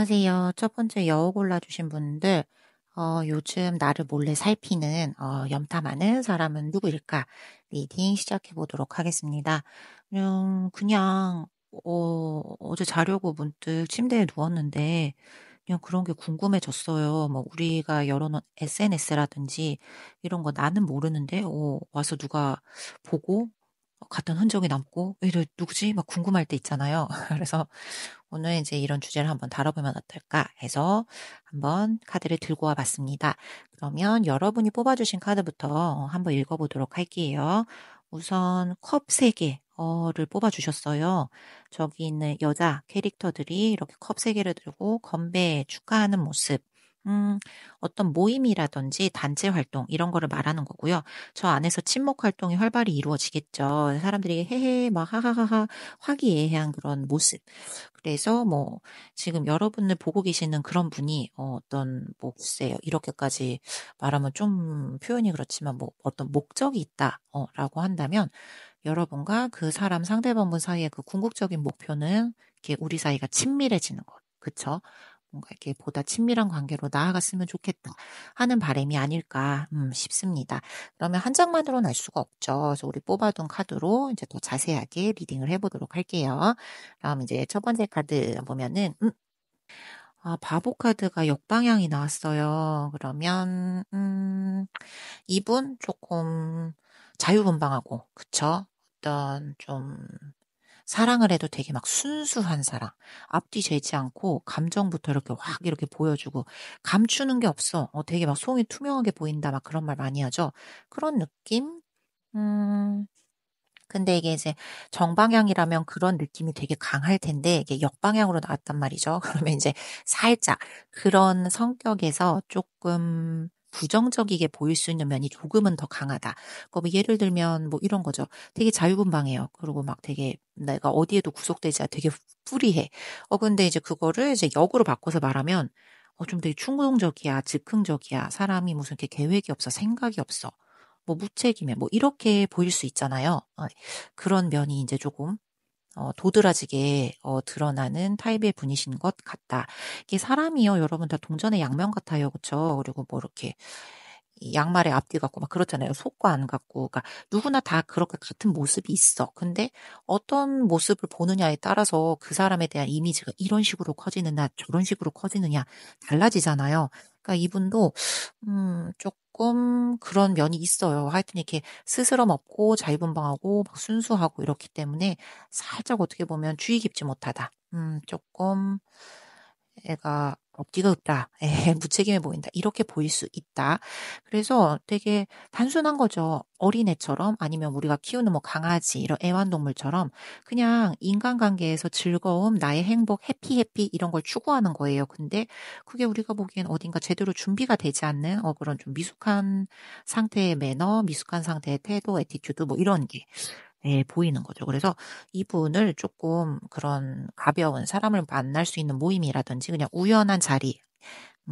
안녕하세요. 첫 번째 여우 골라주신 분들, 요즘 나를 몰래 살피는, 염타 많은 사람은 누구일까? 리딩 시작해 보도록 하겠습니다. 그냥, 어제 자려고 문득 침대에 누웠는데, 그냥 그런 게 궁금해졌어요. 뭐, 우리가 열어놓은 SNS라든지, 이런 거 나는 모르는데, 와서 누가 보고, 갔던 흔적이 남고, 이래, 누구지? 막 궁금할 때 있잖아요. 그래서 오늘 이제 이런 주제를 한번 다뤄보면 어떨까 해서 한번 카드를 들고 와 봤습니다. 그러면 여러분이 뽑아주신 카드부터 한번 읽어보도록 할게요. 우선 컵 3개를 뽑아주셨어요. 저기 있는 여자 캐릭터들이 이렇게 컵 3개를 들고 건배 축하하는 모습. 어떤 모임이라든지 단체 활동 이런 거를 말하는 거고요. 저 안에서 친목 활동이 활발히 이루어지겠죠. 사람들이 헤헤 막 하하하하 화기애애한 그런 모습. 그래서 뭐 지금 여러분을 보고 계시는 그런 분이 어떤 뭐 글쎄요. 이렇게까지 말하면 좀 표현이 그렇지만 뭐 어떤 목적이 있다 라고 한다면 여러분과 그 사람 상대방분 사이의 그 궁극적인 목표는 이렇게 우리 사이가 친밀해지는 것. 그쵸? 뭔가 이렇게 보다 친밀한 관계로 나아갔으면 좋겠다 하는 바람이 아닐까 싶습니다. 그러면 한 장만으로는 알 수가 없죠. 그래서 우리 뽑아둔 카드로 이제 더 자세하게 리딩을 해보도록 할게요. 그럼 이제 첫 번째 카드 보면은 바보 카드가 역방향이 나왔어요. 그러면 이분 조금 자유분방하고 그쵸? 어떤 좀 사랑을 해도 되게 막 순수한 사랑. 앞뒤 재지 않고 감정부터 이렇게 확 이렇게 보여주고 감추는 게 없어. 되게 막 속이 투명하게 보인다. 막 그런 말 많이 하죠. 그런 느낌? 음, 근데 이게 이제 정방향이라면 그런 느낌이 되게 강할 텐데 이게 역방향으로 나왔단 말이죠. 그러면 이제 살짝 그런 성격에서 조금 부정적이게 보일 수 있는 면이 조금은 더 강하다. 뭐 예를 들면 뭐 이런 거죠. 되게 자유분방해요. 그리고 막 되게 내가 어디에도 구속되지 않아 되게 프리해. 근데 이제 그거를 이제 역으로 바꿔서 말하면 좀 되게 충동적이야, 즉흥적이야. 사람이 무슨 이렇게 계획이 없어, 생각이 없어. 뭐 무책임해. 뭐 이렇게 보일 수 있잖아요. 그런 면이 이제 조금 도드라지게 드러나는 타입의 분이신 것 같다. 이게 사람이요, 여러분 다 동전의 양면 같아요, 그렇죠? 그리고 뭐 이렇게 이 양말의 앞뒤 같고 막 그렇잖아요. 속과 안 같고, 그러니까 누구나 다 그렇게 같은 모습이 있어. 근데 어떤 모습을 보느냐에 따라서 그 사람에 대한 이미지가 이런 식으로 커지느냐, 저런 식으로 커지느냐 달라지잖아요. 그러니까 이분도 조금 그런 면이 있어요. 하여튼 이렇게 스스럼 없고 자유분방하고 막 순수하고 이렇기 때문에 살짝 어떻게 보면 주의 깊지 못하다. 조금 애가 앞뒤가 없다. 무책임해 보인다. 이렇게 보일 수 있다. 그래서 되게 단순한 거죠. 어린애처럼 아니면 우리가 키우는 뭐 강아지 이런 애완동물처럼 그냥 인간관계에서 즐거움, 나의 행복, 해피 이런 걸 추구하는 거예요. 근데 그게 우리가 보기엔 어딘가 제대로 준비가 되지 않는 그런 좀 미숙한 상태의 매너, 미숙한 상태의 태도, 애티튜드 뭐 이런 게 보이는 거죠. 그래서 이분을 조금 그런 가벼운 사람을 만날 수 있는 모임이라든지 그냥 우연한 자리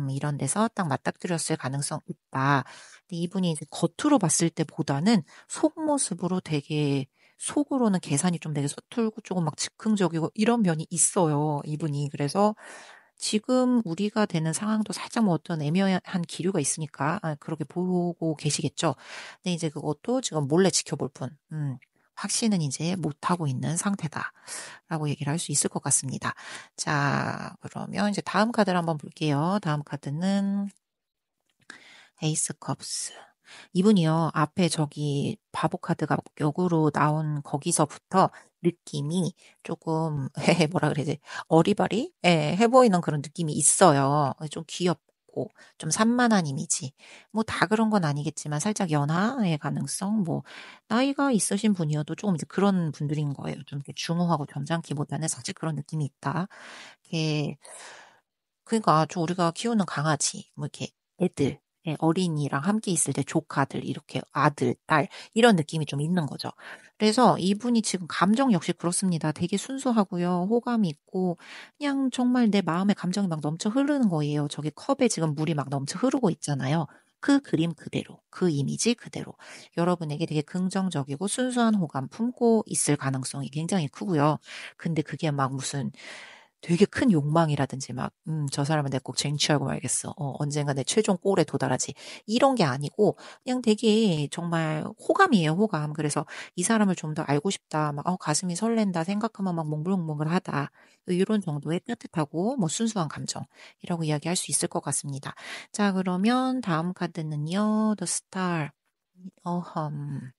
이런 데서 딱 맞닥뜨렸을 가능성 있다. 근데 이분이 이제 겉으로 봤을 때보다는 속모습으로 되게 속으로는 계산이 좀 되게 서툴고 조금 막 즉흥적이고 이런 면이 있어요. 이분이. 그래서 지금 우리가 되는 상황도 살짝 뭐 어떤 애매한 기류가 있으니까 그렇게 보고 계시겠죠. 근데 이제 그것도 지금 몰래 지켜볼 뿐. 확신은 이제 못하고 있는 상태다라고 얘기를 할 수 있을 것 같습니다. 자, 그러면 이제 다음 카드를 한번 볼게요. 다음 카드는 에이스 컵스. 이분이요, 앞에 저기 바보 카드가 역으로 나온 거기서부터 느낌이 조금, 뭐라 그래야지, 어리바리? 해 보이는 그런 느낌이 있어요. 좀 귀엽고, 좀 산만한 이미지. 뭐 다 그런 건 아니겠지만, 살짝 연하의 가능성, 뭐, 나이가 있으신 분이어도 조금 이제 그런 분들인 거예요. 좀 이렇게 중후하고 점잖기보다는 사실 그런 느낌이 있다. 이렇게 그러니까 좀 우리가 키우는 강아지, 뭐 이렇게 애들, 어린이랑 함께 있을 때 조카들, 이렇게 아들, 딸, 이런 느낌이 좀 있는 거죠. 그래서 이분이 지금 감정 역시 그렇습니다. 되게 순수하고요. 호감이 있고, 그냥 정말 내 마음의 감정이 막 넘쳐 흐르는 거예요. 저기 컵에 지금 물이 막 넘쳐 흐르고 있잖아요. 그 그림 그대로, 그 이미지 그대로. 여러분에게 되게 긍정적이고 순수한 호감 품고 있을 가능성이 굉장히 크고요. 근데 그게 막 무슨 되게 큰 욕망이라든지 막 '저 사람은 내 꼭 쟁취하고 말겠어. 언젠가 내 최종 골에 도달하지.' 이런 게 아니고 그냥 되게 정말 호감이에요, 호감. 그래서 '이 사람을 좀 더 알고 싶다.' 막 가슴이 설렌다. 생각하면 막 몽글몽글하다. 요런 정도의 따뜻하고 뭐 순수한 감정이라고 이야기할 수 있을 것 같습니다. 자, 그러면 다음 카드는요. The Star. 어흠.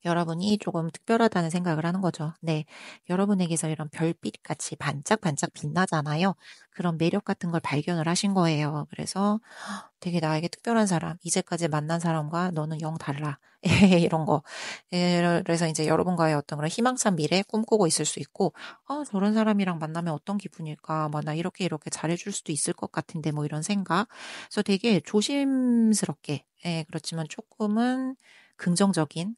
여러분이 조금 특별하다는 생각을 하는 거죠. 네. 여러분에게서 이런 별빛같이 반짝반짝 빛나잖아요. 그런 매력 같은 걸 발견을 하신 거예요. 그래서 되게 나에게 특별한 사람, 이제까지 만난 사람과 너는 영 달라. 이런 거. 그래서 이제 여러분과의 어떤 그런 희망찬 미래 꿈꾸고 있을 수 있고, 저런 사람이랑 만나면 어떤 기분일까? 뭐, 나 이렇게 이렇게 잘해줄 수도 있을 것 같은데, 뭐 이런 생각. 그래서 되게 조심스럽게, 그렇지만 조금은 긍정적인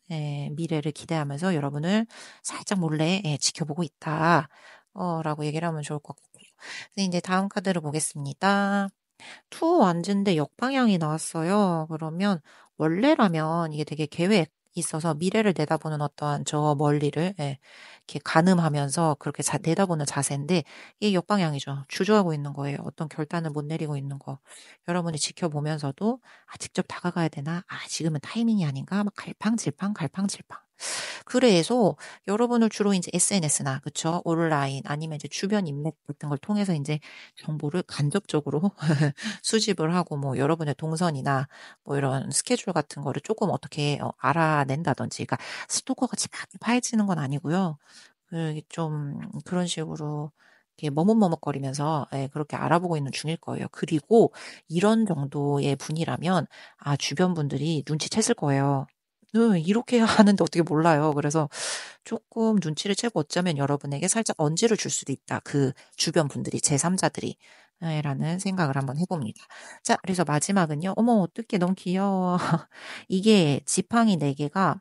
미래를 기대하면서 여러분을 살짝 몰래 지켜보고 있다. 라고 얘기를 하면 좋을 것 같아요. 근데 이제 다음 카드를 보겠습니다. 투 완즈인데 역방향이 나왔어요. 그러면 원래라면 이게 되게 계획 있어서 미래를 내다보는 어떠한 저 멀리를 이렇게 가늠하면서 그렇게 내다보는 자세인데 이게 역방향이죠. 주저하고 있는 거예요. 어떤 결단을 못 내리고 있는 거. 여러분이 지켜보면서도 직접 다가가야 되나? 지금은 타이밍이 아닌가? 막 갈팡질팡 갈팡질팡. 그래서 여러분을 주로 이제 SNS나 그쵸? 온라인 아니면 이제 주변 인맥 같은 걸 통해서 이제 정보를 간접적으로 수집을 하고 뭐 여러분의 동선이나 뭐 이런 스케줄 같은 거를 조금 어떻게 알아낸다든지, 그러니까 스토커같이 막 파헤치는 건 아니고요. 좀 그런 식으로 이렇게 머뭇머뭇거리면서 그렇게 알아보고 있는 중일 거예요. 그리고 이런 정도의 분이라면 주변 분들이 눈치챘을 거예요. 이렇게 하는데 어떻게 몰라요. 그래서 조금 눈치를 채고 어쩌면 여러분에게 살짝 언지를 줄 수도 있다. 그 주변 분들이 제3 자들이. 라는 생각을 한번 해 봅니다. 자, 그래서 마지막은요. 어머 어떡해 너무 귀여워. 이게 지팡이 4 개가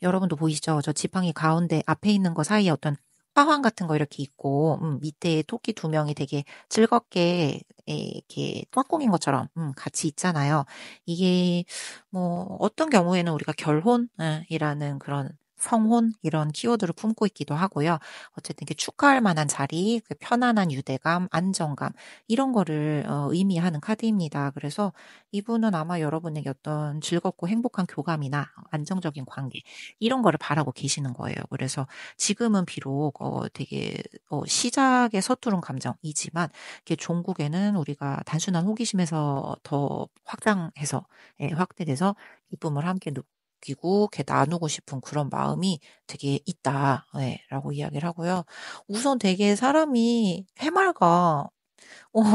여러분도 보이시죠? 저 지팡이 가운데 앞에 있는 거 사이에 어떤 화환 같은 거 이렇게 있고 밑에 토끼 2 명이 되게 즐겁게 이렇게 짝꿍인 것처럼 같이 있잖아요. 이게 뭐 어떤 경우에는 우리가 결혼 이라는 그런 성혼 이런 키워드를 품고 있기도 하고요. 어쨌든 이렇게 축하할 만한 자리, 그 편안한 유대감, 안정감 이런 거를 의미하는 카드입니다. 그래서 이분은 아마 여러분에게 어떤 즐겁고 행복한 교감이나 안정적인 관계 이런 거를 바라고 계시는 거예요. 그래서 지금은 비록 되게 시작에 서투른 감정이지만 이게 종국에는 우리가 단순한 호기심에서 더 확장해서 확대돼서 기쁨을 함께 느끼고 이렇게 나누고 싶은 그런 마음이 되게 있다. 라고 이야기를 하고요. 우선 되게 사람이 해맑아.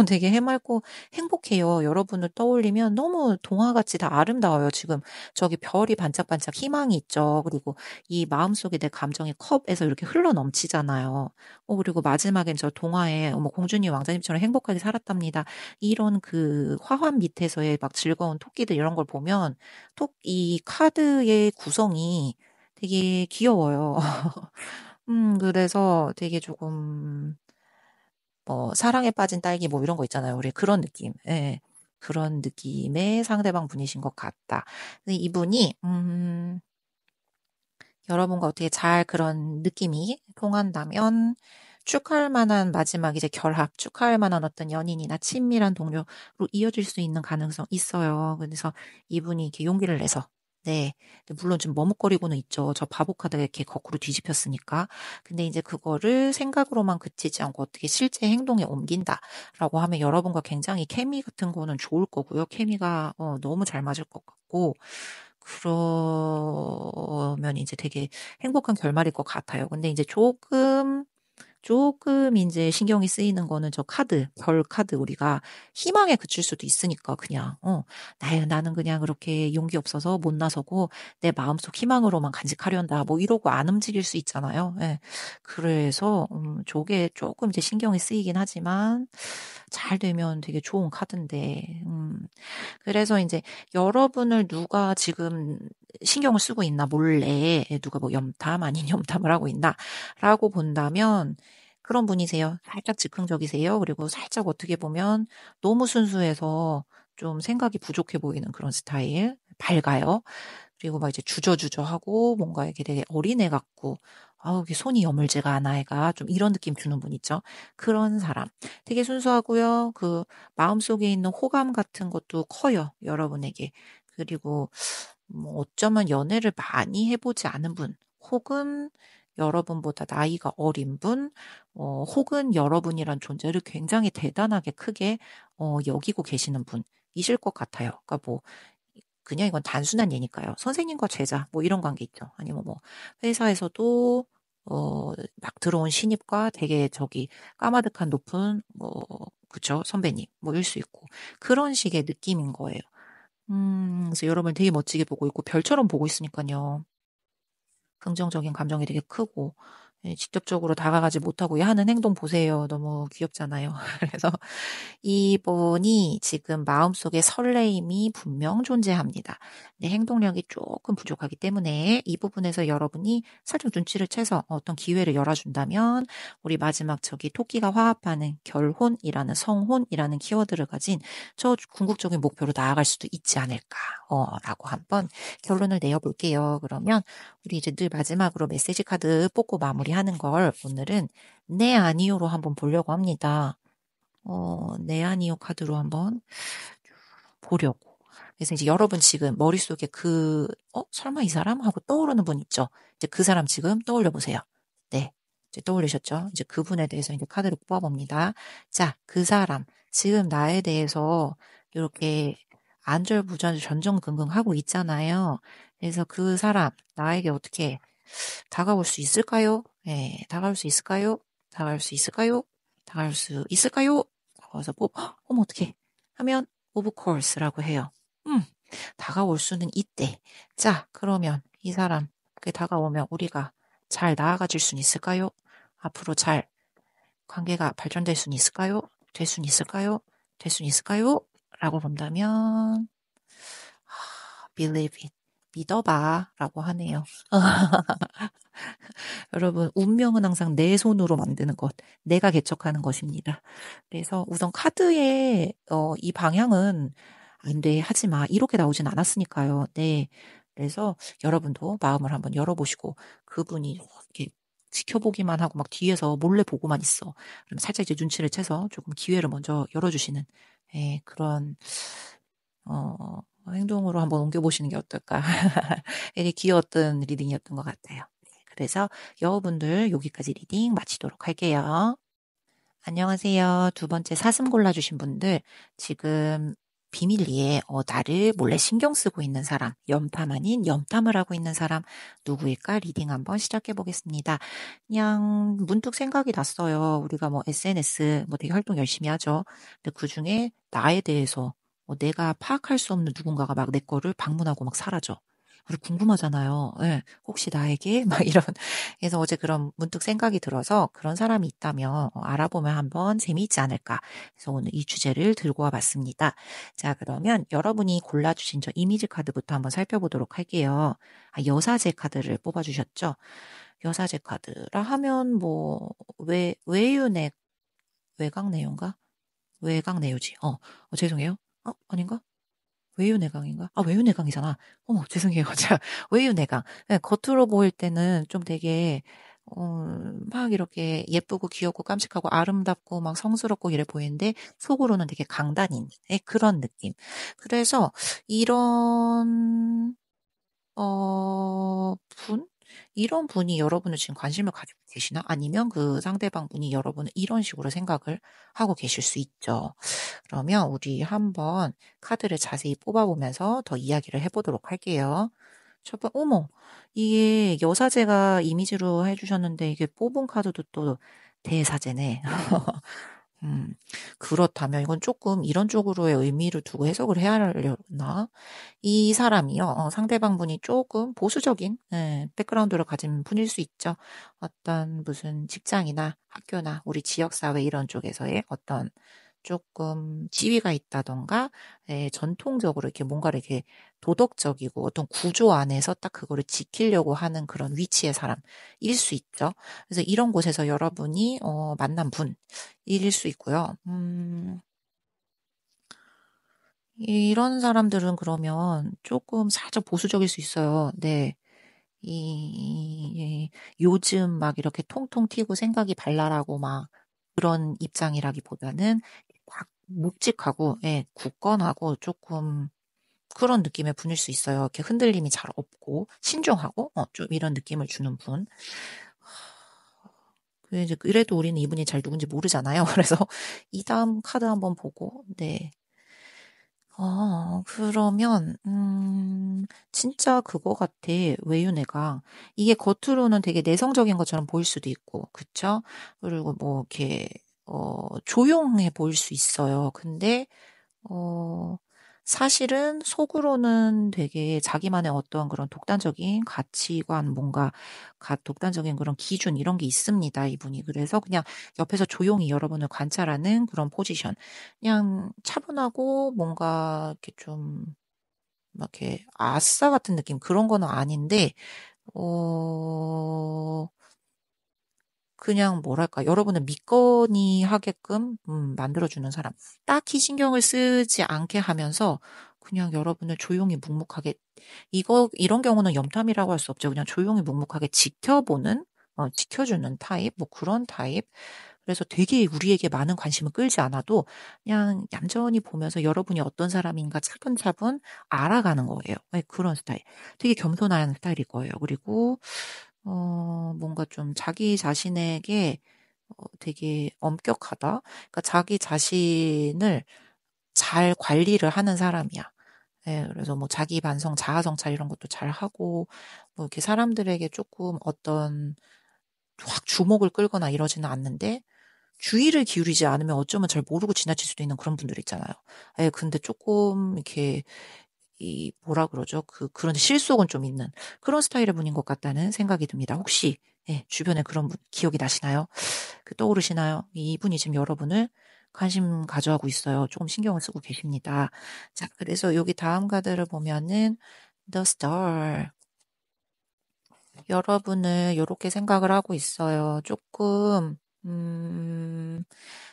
되게 해맑고 행복해요. 여러분을 떠올리면 너무 동화같이 다 아름다워요. 지금 저기 별이 반짝반짝 희망이 있죠. 그리고 이 마음속에 내 감정이 컵에서 이렇게 흘러넘치잖아요. 그리고 마지막엔 저 동화에 어머 공주님 왕자님처럼 행복하게 살았답니다. 이런 그 화환 밑에서의 막 즐거운 토끼들 이런 걸 보면 이 카드의 구성이 되게 귀여워요. 그래서 되게 조금 사랑에 빠진 딸기 뭐 이런 거 있잖아요. 우리 그런 느낌. 예. 그런 느낌의 상대방 분이신 것 같다. 근데 이분이 여러분과 어떻게 잘 그런 느낌이 통한다면 축하할 만한 마지막 이제 결합, 축하할 만한 어떤 연인이나 친밀한 동료로 이어질 수 있는 가능성 있어요. 그래서 이분이 이렇게 용기를 내서 네. 근데 물론 좀 머뭇거리고는 있죠. 저 바보 카드가 이렇게 거꾸로 뒤집혔으니까. 근데 이제 그거를 생각으로만 그치지 않고 어떻게 실제 행동에 옮긴다라고 하면 여러분과 굉장히 케미 같은 거는 좋을 거고요. 케미가 너무 잘 맞을 것 같고 그러면 이제 되게 행복한 결말일 것 같아요. 근데 이제 조금 인제 신경이 쓰이는 거는 저 카드, 별 카드 우리가 희망에 그칠 수도 있으니까 그냥 나는 그냥 그렇게 용기 없어서 못 나서고 내 마음속 희망으로만 간직하련다." 뭐 이러고 안 움직일 수 있잖아요. 예. 그래서 저게 쪼끔 이제 신경이 쓰이긴 하지만 잘 되면 되게 좋은 카드인데 그래서 인제 여러분을 누가 지금 신경을 쓰고 있나 몰래 누가 뭐 염탐 아닌 염탐을 하고 있나라고 본다면 그런 분이세요. 살짝 즉흥적이세요. 그리고 살짝 어떻게 보면 너무 순수해서 좀 생각이 부족해 보이는 그런 스타일. 밝아요. 그리고 막 이제 주저주저하고 뭔가 이렇게 되게 어린애 같고 아우 이게 손이 여물지가 않아 애가." 좀 이런 느낌 주는 분 있죠. 그런 사람. 되게 순수하고요. 그 마음속에 있는 호감 같은 것도 커요, 여러분에게. 그리고 뭐 어쩌면 연애를 많이 해 보지 않은 분 혹은 여러분보다 나이가 어린 분 혹은 여러분이란 존재를 굉장히 대단하게 크게 여기고 계시는 분이실 것 같아요. 그러니까 뭐 그냥 이건 단순한 예니까요. 선생님과 제자 뭐 이런 관계 있죠. 아니면 뭐 회사에서도 막 들어온 신입과 되게 저기 까마득한 높은 그쵸. 선배님 뭐일 수 있고 그런 식의 느낌인 거예요. 그래서 여러분을 되게 멋지게 보고 있고 별처럼 보고 있으니깐요. 긍정적인 감정이 되게 크고 예 직접적으로 다가가지 못하고 하는 행동 보세요. 너무 귀엽잖아요. 그래서 이분이 지금 마음속에 설레임이 분명 존재합니다. 근데 행동력이 조금 부족하기 때문에 이 부분에서 여러분이 살짝 눈치를 채서 어떤 기회를 열어준다면 우리 마지막 저기 토끼가 화합하는 결혼이라는 성혼이라는 키워드를 가진 저 궁극적인 목표로 나아갈 수도 있지 않을까 라고 한번 결론을 내어볼게요. 그러면 우리 이제 늘 마지막으로 메시지 카드 뽑고 마무리하는 걸 오늘은 네 아니요로 한번 보려고 합니다. 네 아니요 카드로 한번 보려고. 그래서 이제 여러분 지금 머릿속에 설마 이 사람? 하고 떠오르는 분 있죠? 이제 그 사람 지금 떠올려 보세요. 네. 이제 떠올리셨죠? 이제 그분에 대해서 이제 카드를 뽑아 봅니다. 자, 그 사람. 지금 나에 대해서 이렇게 안절부절 전전긍긍하고 있잖아요. 그래서 그 사람, 나에게 어떻게 다가올 수 있을까요? 예, 다가올 수 있을까요? 다가올 수 있을까요? 다가올 수 있을까요? 그래서 어머 어떡해. 하면 of course라고 해요. 다가올 수는 있대. 자, 그러면 이 사람 그 다가오면 우리가 잘 나아가 줄 수는 있을까요? 앞으로 잘 관계가 발전될 수는 있을까요? 될 수는 있을까요? 될 수는 있을까요? 라고 본다면 believe it. 믿어봐 라고 하네요. 여러분, 운명은 항상 내 손으로 만드는 것, 내가 개척하는 것입니다. 그래서 우선 카드의 이 방향은 안 돼, 하지 마. 이렇게 나오진 않았으니까요. 네. 그래서 여러분도 마음을 한번 열어보시고 그분이 이렇게 지켜보기만 하고 막 뒤에서 몰래 보고만 있어. 그럼 살짝 이제 눈치를 채서 조금 기회를 먼저 열어주시는 그런 행동으로 한번 옮겨보시는 게 어떨까. 되게 귀여웠던 리딩이었던 것 같아요. 네, 그래서 여러분들 여기까지 리딩 마치도록 할게요. 안녕하세요. 두 번째 사슴 골라주신 분들 지금 비밀리에 나를 몰래 신경 쓰고 있는 사람, 염탐 아닌 염탐을 하고 있는 사람 누구일까 리딩 한번 시작해 보겠습니다. 그냥 문득 생각이 났어요. 우리가 뭐 SNS 뭐 되게 활동 열심히 하죠. 근데 그중에 나에 대해서 내가 파악할 수 없는 누군가가 막 내 거를 방문하고 막 사라져. 우리 궁금하잖아요. 예. 혹시 나에게 막 이런 그래서 어제 그런 문득 생각이 들어서 그런 사람이 있다면 알아보면 한번 재미있지 않을까. 그래서 오늘 이 주제를 들고 와 봤습니다. 자, 그러면 여러분이 골라주신 저 이미지 카드부터 한번 살펴보도록 할게요. 여사제 카드를 뽑아주셨죠? 여사제 카드라 하면 뭐, 외유내, 외강내유인가? 외강내유지. 죄송해요. 아닌가? 외유내강인가? 외유내강이잖아. 죄송해요. 자, 외유내강. 네, 겉으로 보일 때는 좀 되게, 막 이렇게 예쁘고 귀엽고 깜찍하고 아름답고 막 성스럽고 이래 보이는데, 속으로는 되게 강단인 그런 느낌. 그래서, 이런, 분? 이런 분이 여러분을 지금 관심을 가지고 계시나? 아니면 그 상대방 분이 여러분을 이런 식으로 생각을 하고 계실 수 있죠. 그러면 우리 한번 카드를 자세히 뽑아보면서 더 이야기를 해보도록 할게요. 어머, 이게 여사제가 이미지로 해주셨는데 이게 뽑은 카드도 또 대사제네. 음, 그렇다면 이건 조금 이런 쪽으로의 의미를 두고 해석을 해야 하려나? 이 사람이요, 상대방 분이 조금 보수적인, 백그라운드를 가진 분일 수 있죠. 어떤 무슨 직장이나 학교나 우리 지역사회 이런 쪽에서의 어떤 조금 지위가 있다던가, 전통적으로 이렇게 뭔가를 이렇게 도덕적이고 어떤 구조 안에서 딱 그거를 지키려고 하는 그런 위치의 사람일 수 있죠. 그래서 이런 곳에서 여러분이, 만난 분일 수 있고요. 이런 사람들은 그러면 조금 살짝 보수적일 수 있어요. 네. 요즘 막 이렇게 통통 튀고 생각이 발랄하고 막 그런 입장이라기보다는 딱 묵직하고, 예, 굳건하고 조금 그런 느낌의 분일 수 있어요. 이렇게 흔들림이 잘 없고, 신중하고, 좀 이런 느낌을 주는 분. 이제 그래도 우리는 이분이 잘 누군지 모르잖아요. 그래서 이 다음 카드 한번 보고, 네. 그러면, 진짜 그거 같아. 외유내가. 이게 겉으로는 되게 내성적인 것처럼 보일 수도 있고, 그쵸? 그리고 뭐, 이렇게, 조용해 보일 수 있어요. 근데, 어, 사실은 속으로는 되게 자기만의 어떤 그런 독단적인 가치관, 뭔가, 독단적인 그런 기준, 이런 게 있습니다, 이분이. 그래서 그냥 옆에서 조용히 여러분을 관찰하는 그런 포지션. 그냥 차분하고 뭔가 이렇게 좀, 막 이렇게 아싸 같은 느낌, 그런 거는 아닌데, 어, 그냥 뭐랄까, 여러분을 믿거니 하게끔 만들어주는 사람. 딱히 신경을 쓰지 않게 하면서 그냥 여러분을 조용히 묵묵하게, 이런 경우는 염탐이라고 할 수 없죠. 그냥 조용히 묵묵하게 지켜보는, 지켜주는 타입, 뭐 그런 타입. 그래서 되게 우리에게 많은 관심을 끌지 않아도 그냥 얌전히 보면서 여러분이 어떤 사람인가 차분차분 알아가는 거예요. 네, 그런 스타일. 되게 겸손한 스타일일 거예요. 그리고 뭔가 좀 자기 자신에게 되게 엄격하다. 그러니까 자기 자신을 잘 관리를 하는 사람이야. 예, 그래서 뭐 자기 반성, 자아 성찰 이런 것도 잘 하고, 뭐 이렇게 사람들에게 조금 어떤 확 주목을 끌거나 이러지는 않는데, 주의를 기울이지 않으면 어쩌면 잘 모르고 지나칠 수도 있는 그런 분들 있잖아요. 예, 근데 조금 이렇게 뭐라 그러죠? 그런 실속은 좀 있는 그런 스타일의 분인 것 같다는 생각이 듭니다. 혹시, 예, 주변에 그런 분 기억이 나시나요? 떠오르시나요? 이분이 지금 여러분을 관심 가져하고 있어요. 조금 신경을 쓰고 계십니다. 자, 그래서 여기 다음 카드를 보면은, The Star. 여러분을 이렇게 생각을 하고 있어요. 조금,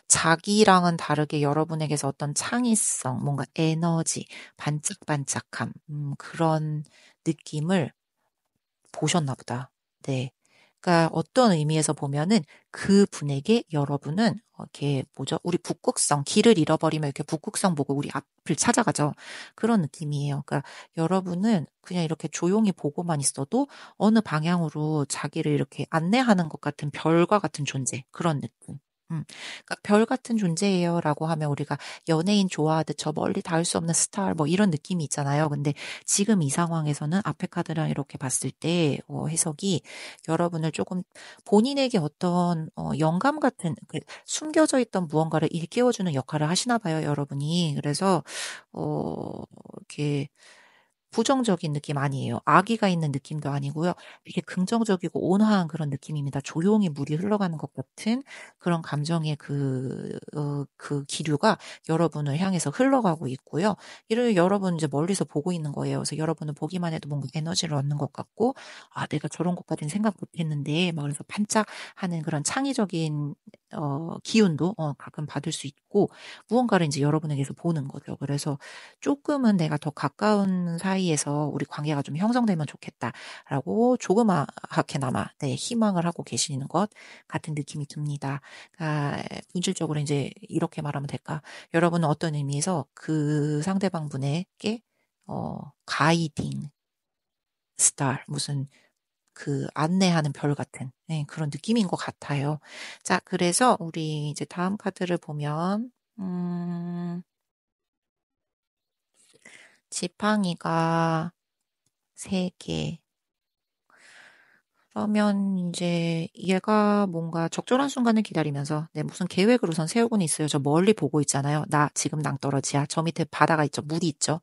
자기랑은 다르게 여러분에게서 어떤 창의성, 뭔가 에너지, 반짝반짝함, 그런 느낌을 보셨나 보다. 네. 그러니까 어떤 의미에서 보면은 그 분에게 여러분은 이렇게 뭐죠? 우리 북극성, 길을 잃어버리면 이렇게 북극성 보고 우리 앞을 찾아가죠. 그런 느낌이에요. 그러니까 여러분은 그냥 이렇게 조용히 보고만 있어도 어느 방향으로 자기를 이렇게 안내하는 것 같은 별과 같은 존재. 그런 느낌. 그러니까 별 같은 존재예요라고 하면 우리가 연예인 좋아하듯 저 멀리 닿을 수 없는 스타 뭐 이런 느낌이 있잖아요. 근데 지금 이 상황에서는 앞에 카드랑 이렇게 봤을 때 해석이 여러분을 조금 본인에게 어떤 영감 같은 숨겨져 있던 무언가를 일깨워주는 역할을 하시나 봐요, 여러분이. 그래서 이렇게 부정적인 느낌 아니에요. 악의가 있는 느낌도 아니고요. 되게 긍정적이고 온화한 그런 느낌입니다. 조용히 물이 흘러가는 것 같은 그런 감정의 그 기류가 여러분을 향해서 흘러가고 있고요. 이를 여러분 이제 멀리서 보고 있는 거예요. 그래서 여러분은 보기만 해도 뭔가 에너지를 얻는 것 같고, 아, 내가 저런 것까지는 생각 못 했는데, 막 그래서 반짝하는 그런 창의적인, 기운도, 가끔 받을 수 있고, 무언가를 이제 여러분에게서 보는 거죠. 그래서 조금은 내가 더 가까운 사이에서 우리 관계가 좀 형성되면 좋겠다라고 조그맣게나마 네, 희망을 하고 계시는 것 같은 느낌이 듭니다. 그러니까 본질적으로 이제 이렇게 말하면 될까? 여러분은 어떤 의미에서 그 상대방 분에게 가이딩 스타 무슨 그 안내하는 별 같은 네, 그런 느낌인 것 같아요. 자, 그래서 우리 이제 다음 카드를 보면 지팡이가 3개. 그러면 이제 얘가 뭔가 적절한 순간을 기다리면서 네, 무슨 계획을 우선 세우고는 있어요. 저 멀리 보고 있잖아요. 나 지금 낭떠러지야. 저 밑에 바다가 있죠. 물이 있죠.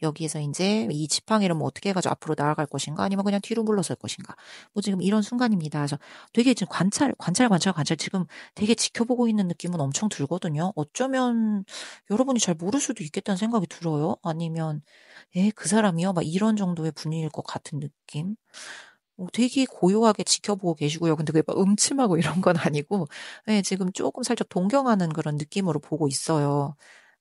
여기에서 이제 이 지팡이를 뭐 어떻게 해가지고 앞으로 나아갈 것인가 아니면 그냥 뒤로 물러설 것인가. 뭐 지금 이런 순간입니다. 그래서 되게 지금 관찰 지금 되게 지켜보고 있는 느낌은 엄청 들거든요. 어쩌면 여러분이 잘 모를 수도 있겠다는 생각이 들어요. 아니면 그 사람이요? 막 이런 정도의 분위기일 것 같은 느낌. 되게 고요하게 지켜보고 계시고요. 근데 그게 막 음침하고 이런 건 아니고, 네, 지금 조금 살짝 동경하는 그런 느낌으로 보고 있어요.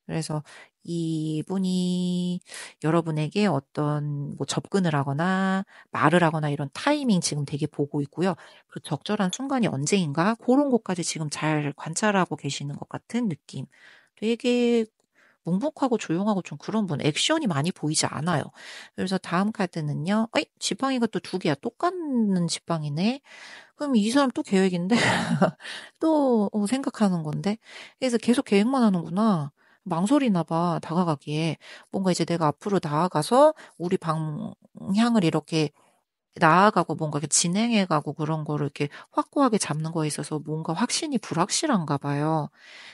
그래서 이분이 여러분에게 어떤 뭐 접근을 하거나 말을 하거나 이런 타이밍 지금 되게 보고 있고요. 그 적절한 순간이 언제인가 그런 것까지 지금 잘 관찰하고 계시는 것 같은 느낌. 되게 묵묵하고 조용하고 좀 그런 분, 액션이 많이 보이지 않아요. 그래서 다음 카드는요. 어이, 지팡이가 또 두 개야. 똑같은 지팡이네. 그럼 이 사람 또 계획인데? 또 생각하는 건데? 그래서 계속 계획만 하는구나. 망설이나 봐, 다가가기에. 뭔가 이제 내가 앞으로 나아가서 우리 방향을 이렇게 나아가고 뭔가 이렇게 진행해 가고 그런 거를 이렇게 확고하게 잡는 거에 있어서 뭔가 확신이 불확실한가 봐요.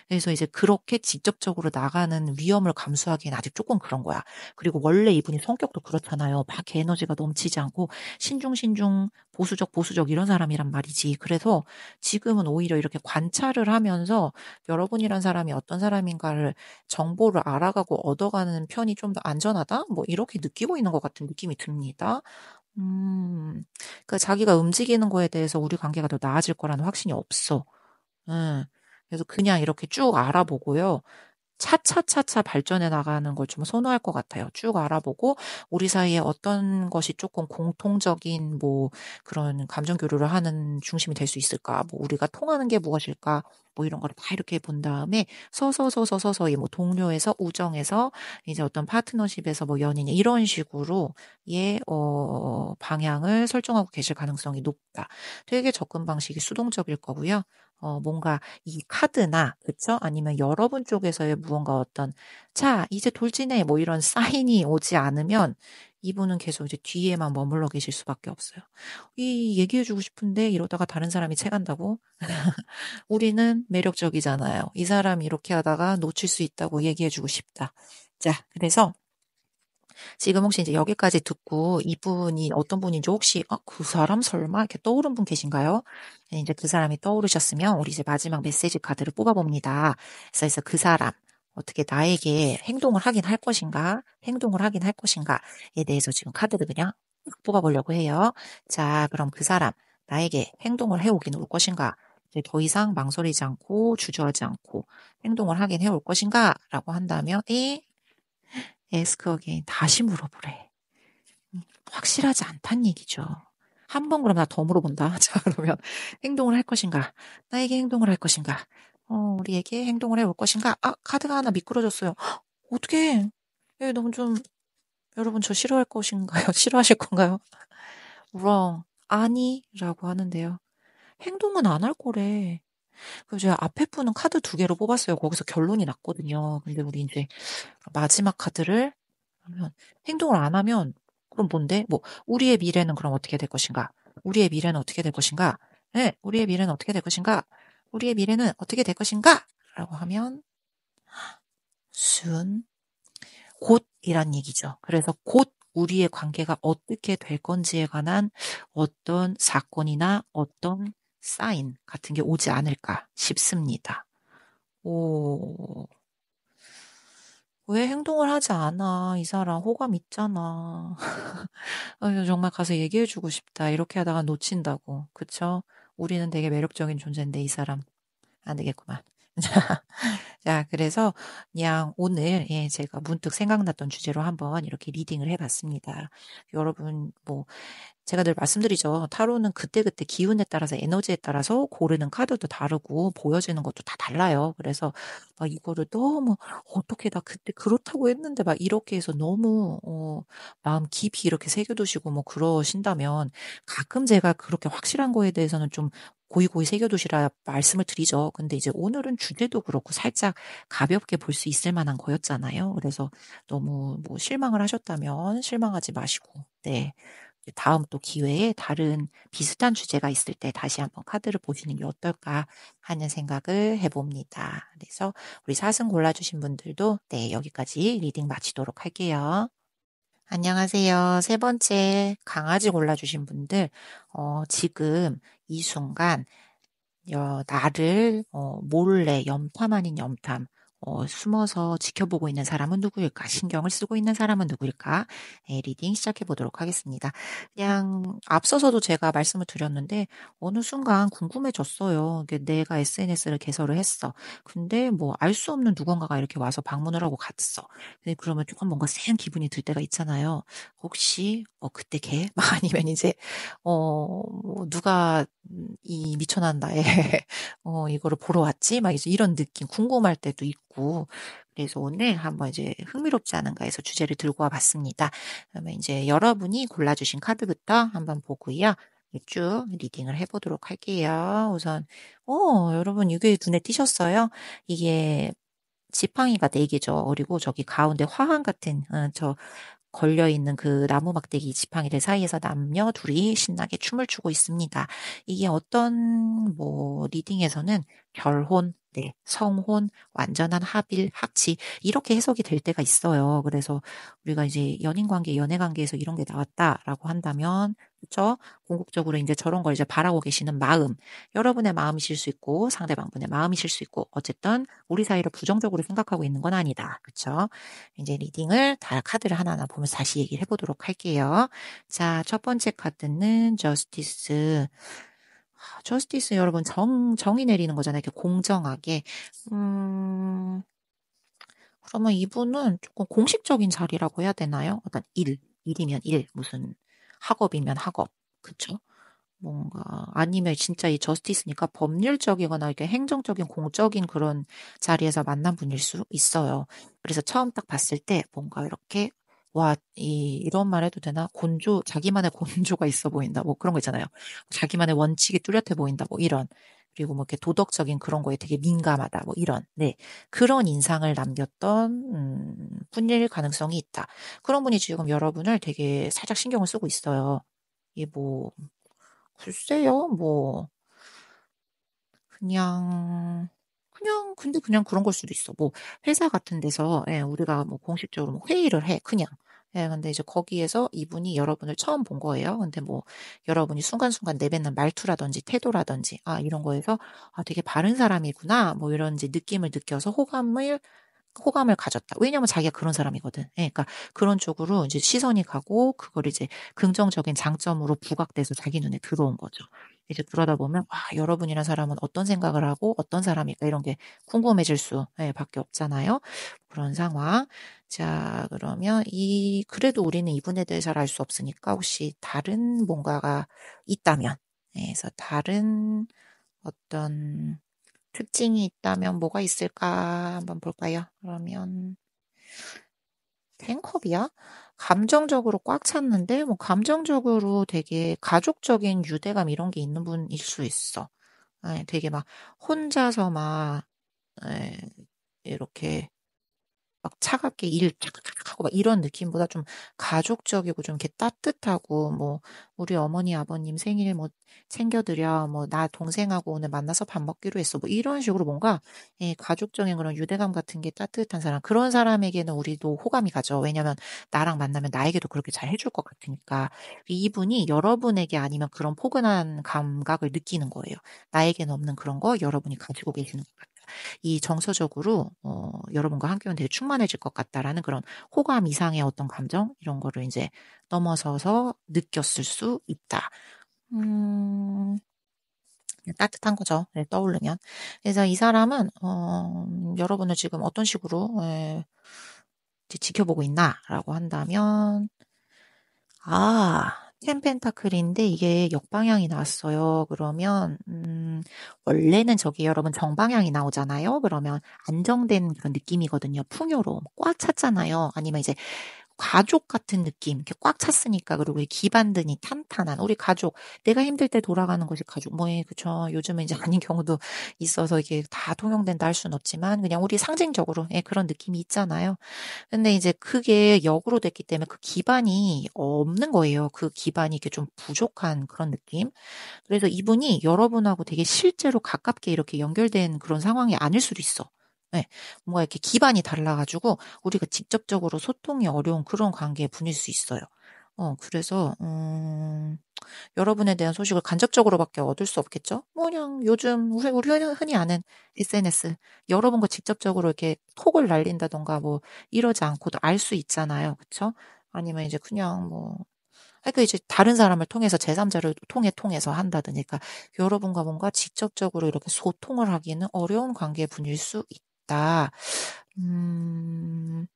그래서 이제 그렇게 직접적으로 나가는 위험을 감수하기엔 아직 조금 그런 거야. 그리고 원래 이분이 성격도 그렇잖아요. 막 에너지가 넘치지 않고 신중신중 보수적 이런 사람이란 말이지. 그래서 지금은 오히려 이렇게 관찰을 하면서 여러분이란 사람이 어떤 사람인가를 정보를 알아가고 얻어가는 편이 좀 더 안전하다? 뭐 이렇게 느끼고 있는 것 같은 느낌이 듭니다. 음. 그러니까 자기가 움직이는 거에 대해서 우리 관계가 더 나아질 거라는 확신이 없어. 예. 그래서 그냥 이렇게 쭉 알아보고요. 차차차차 발전해 나가는 걸 좀 선호할 것 같아요. 쭉 알아보고 우리 사이에 어떤 것이 조금 공통적인 뭐 그런 감정 교류를 하는 중심이 될 수 있을까? 뭐 우리가 통하는 게 무엇일까? 뭐 이런 거를 다 이렇게 본 다음에 서서히 뭐 동료에서 우정에서 이제 어떤 파트너십에서 뭐 연인 이런 식으로 방향을 설정하고 계실 가능성이 높다. 되게 접근 방식이 수동적일 거고요. 뭔가 이 카드나 그쵸? 아니면 여러분 쪽에서의 무언가 어떤 '자 이제 돌진해.' 뭐 이런 사인이 오지 않으면 이분은 계속 이제 뒤에만 머물러 계실 수밖에 없어요. 이 얘기해 주고 싶은데 이러다가 다른 사람이 채간다고? 우리는 매력적이잖아요. 이 사람이 이렇게 하다가 놓칠 수 있다고 얘기해 주고 싶다. 자 그래서 지금 혹시 이제 여기까지 듣고 이분이 어떤 분인지 혹시 '아 그 사람 설마?' 이렇게 떠오른 분 계신가요? 네 이제 그 사람이 떠오르셨으면 우리 이제 마지막 메시지 카드를 뽑아 봅니다. 그래서 그 사람 어떻게 나에게 행동을 하긴 할 것인가, 행동을 하긴 할 것인가에 대해서 지금 카드를 그냥 뽑아 보려고 해요. 자 그럼 그 사람 나에게 행동을 해 오긴 올 것인가? 이제 더 이상 망설이지 않고 주저하지 않고 행동을 하긴 해올 것인가라고 한다면 예. ask again 다시 물어보래. 확실하지 않단 얘기죠. 한 번 그럼 나 더 물어본다. 자 그러면 행동을 할 것인가? 나에게 행동을 할 것인가? 우리에게 행동을 해올 것인가? 아 카드가 하나 미끄러졌어요. 어떡해. 예 너무 좀 여러분 저 싫어할 것인가요? 싫어하실 건가요? wrong. 아니라고 하는데요. 행동은 안 할 거래. 그 제가 앞에 분은 카드 두 개로 뽑았어요. 거기서 결론이 났거든요. 근데 우리 인제 마지막 카드를 그러면 행동을 안 하면 그럼 뭔데? 뭐 "우리의 미래는 그럼 어떻게 될 것인가? 우리의 미래는 어떻게 될 것인가? 예. 우리의 미래는 어떻게 될 것인가? 우리의 미래는 어떻게 될 것인가?"라고 하면 soon 곧이란 얘기죠. 그래서 곧 우리의 관계가 어떻게 될 건지에 관한 어떤 사건이나 어떤 사인 같은 게 오지 않을까 싶습니다. 오. "왜 행동을 하지 않아? 이 사람 호감 있잖아." 정말 가서 얘기해 주고 싶다. 이렇게 하다가 놓친다고. 그쵸? 우리는 되게 매력적인 존재인데 이 사람 안 되겠구만. 자 그래서 그냥 오늘 제가 문득 생각났던 주제로 한번 이렇게 리딩을 해 봤습니다. 여러분 뭐 제가 늘 말씀드리죠. 타로는 그때그때 기운에 따라서 에너지에 따라서 고르는 카드도 다르고 보여지는 것도 다 달라요. 그래서 막 이거를 너무 '어떻게 나 그때 그렇다고 했는데.' 막 이렇게 해서 너무 마음 깊이 이렇게 새겨 두시고 뭐 그러신다면 가끔 제가 그렇게 확실한 거에 대해서는 좀 고이고이 새겨 두시라 말씀을 드리죠. 근데 이제 오늘은 주제도 그렇고 살짝 가볍게 볼 수 있을 만한 거였잖아요. 그래서 너무 뭐 실망을 하셨다면 실망하지 마시고 네. 이제 다음 또 기회에 다른 비슷한 주제가 있을 때 다시 한번 카드를 보시는 게 어떨까 하는 생각을 해 봅니다. 그래서 우리 사슴 골라 주신 분들도 네 여기까지 리딩 마치도록 할게요. 안녕하세요. 세 번째 강아지 골라 주신 분들 지금 이 순간 나를 몰래 염탐 아닌 염탐 숨어서 지켜보고 있는 사람은 누구일까? 신경을 쓰고 있는 사람은 누구일까? 리딩 시작해 보도록 하겠습니다. 그냥 앞서서도 제가 말씀을 드렸는데 어느 순간 궁금해졌어요. 이게 내가 SNS를 개설을 했어. 근데 뭐 알 수 없는 누군가가 이렇게 와서 방문을 하고 갔어. 근데 그러면 조금 뭔가 쎄한 기분이 들 때가 있잖아요. 혹시 그때 걔? 막 아니면 이제 뭐 누가 이 미천한 나의 이거를 보러 왔지? 막 이제 이런 느낌 궁금할 때도 있고. 그래서 오늘 한번 이제 흥미롭지 않은가 해서 주제를 들고 와 봤습니다. 그러면 이제 여러분이 골라 주신 카드부터 한번 보고요. 쭉 리딩을 해 보도록 할게요. 우선 여러분 이게 눈에 띄셨어요? 이게 지팡이가 4 개죠. 그리고 저기 가운데 화환 같은 저 걸려 있는 그 나무 막대기 지팡이들 사이에서 남녀 둘이 신나게 춤을 추고 있습니다. 이게 어떤 뭐 리딩에서는 결혼, 네, 성혼, 완전한 합일, 합치 이렇게 해석이 될 때가 있어요. 그래서 우리가 이제 연인 관계, 연애 관계에서 이런 게 나왔다라고 한다면 그쵸? 궁극적으로 이제 저런 걸 이제 바라고 계시는 마음, 여러분의 마음이실 수 있고 상대방분의 마음이실 수 있고 어쨌든 우리 사이를 부정적으로 생각하고 있는 건 아니다. 그쵸? 이제 리딩을 다 카드를 하나하나 보면서 다시 얘기를 해보도록 할게요. 자, 첫 번째 카드는 저스티스. 저스티스 여러분 정의 내리는 거잖아요. 이렇게 공정하게. 그러면 이분은 조금 공식적인 자리라고 해야 되나요? 어떤 일이면 일, 무슨 학업이면 학업. 그쵸? 뭔가 아니면 진짜 이 저스티스니까 법률적이거나 이렇게 행정적인 공적인 그런 자리에서 만난 분일 수 있어요. 그래서 처음 딱 봤을 때 뭔가 이렇게 와, 이런 말 해도 되나? 자기만의 곤조가 있어 보인다. 뭐 그런 거 있잖아요. 자기만의 원칙이 뚜렷해 보인다. 뭐 이런. 그리고 뭐 이렇게 도덕적인 그런 거에 되게 민감하다. 뭐 이런. 네. 그런 인상을 남겼던, 분일 가능성이 있다. 그런 분이 지금 여러분을 되게 살짝 신경을 쓰고 있어요. 이게 뭐, 글쎄요. 뭐 근데 그냥 그런 걸 수도 있어. 뭐 회사 같은 데서 우리가 뭐 공식적으로 뭐 회의를 해 그냥. 근데 이제 거기에서 이분이 여러분을 처음 본 거예요. 근데 뭐 여러분이 순간순간 내뱉는 말투라든지 태도라든지 이런 거에서 '아 되게 바른 사람이구나.' 뭐 이런 이제 느낌을 느껴서 호감을 가졌다. 왜냐면 자기가 그런 사람이거든. 그러니까 그런 쪽으로 이제 시선이 가고 그걸 이제 긍정적인 장점으로 부각돼서 자기 눈에 들어온 거죠. 이제 그러다 보면 여러분이란 사람은 어떤 생각을 하고 어떤 사람일까 이런 게 궁금해질 수 밖에 없잖아요. 그런 상황. 자, 그러면 그래도 우리는 이분에 대해 잘 알 수 없으니까 혹시 다른 뭔가가 있다면, 그래서 다른 어떤 특징이 있다면 뭐가 있을까 한번 볼까요? 그러면 탱컵이야? 감정적으로 꽉 찼는데 뭐 감정적으로 되게 가족적인 유대감 이런 게 있는 분일 수 있어. 되게 막 혼자서 막 예, 이렇게 막 차갑게 일 착착착 하고 막 이런 느낌보다 좀 가족적이고 좀 이렇게 따뜻하고 뭐 "우리 어머니 아버님 생일 뭐 챙겨 드려." 뭐 "나 동생하고 오늘 만나서 밥 먹기로 했어." 뭐 이런 식으로 뭔가 가족적인 그런 유대감 같은 게 따뜻한 사람 그런 사람에게는 우리도 호감이 가죠. 왜냐면 나랑 만나면 나에게도 그렇게 잘 해줄 것 같으니까. 이분이 여러분에게 아니면 그런 포근한 감각을 느끼는 거예요. 나에게는 없는 그런 거 여러분이 가지고 계시는 것 같아요. 이 정서적으로 '여러분과 함께하면 되게 충만해질 것 같다.'라는 그런 호감 이상의 어떤 감정 이런 거를 인제 넘어서서 느꼈을 수 있다. 음 그냥 따뜻한 거죠, 떠오르면. 그래서 이 사람은 여러분을 지금 어떤 식으로 이제 '지켜보고 있나.'라고 한다면 텐 펜타클인데 이게 역방향이 나왔어요. 그러면 원래는 저기 여러분 정방향이 나오잖아요. 그러면 안정된 그런 느낌이거든요. 풍요로움. 꽉 찼잖아요. 아니면 이제 가족 같은 느낌 이렇게 꽉 찼으니까 그리고 이 기반등이 탄탄한 우리 가족 내가 힘들 때 돌아가는 것이 가족 뭐 그쵸. 요즘은 이제 아닌 경우도 있어서 이게 다 통용된다 할 수는 없지만 그냥 우리 상징적으로 그런 느낌이 있잖아요. 근데 이제 그게 역으로 됐기 때문에 그 기반이 없는 거예요. 그 기반이 이렇게 좀 부족한 그런 느낌. 그래서 이분이 여러분하고 되게 실제로 가깝게 이렇게 연결된 그런 상황이 아닐 수도 있어. 예. 뭔가 이렇게 기반이 달라 가지고 우리가 직접적으로 소통이 어려운 그런 관계의 분일 수 있어요. 그래서 여러분에 대한 소식을 간접적으로밖에 얻을 수 없겠죠? 뭐 그냥 요즘 우리 흔히 아는 SNS 여러분과 직접적으로 이렇게 톡을 날린다든가 뭐 이러지 않고도 알 수 있잖아요. 그쵸? 아니면 이제 그냥 뭐 그러니까 이제 다른 사람을 통해서 제3자를 통해서 한다든지 그러니까 여러분과 뭔가 직접적으로 이렇게 소통을 하기는 어려운 관계 분일 수 있다. 음.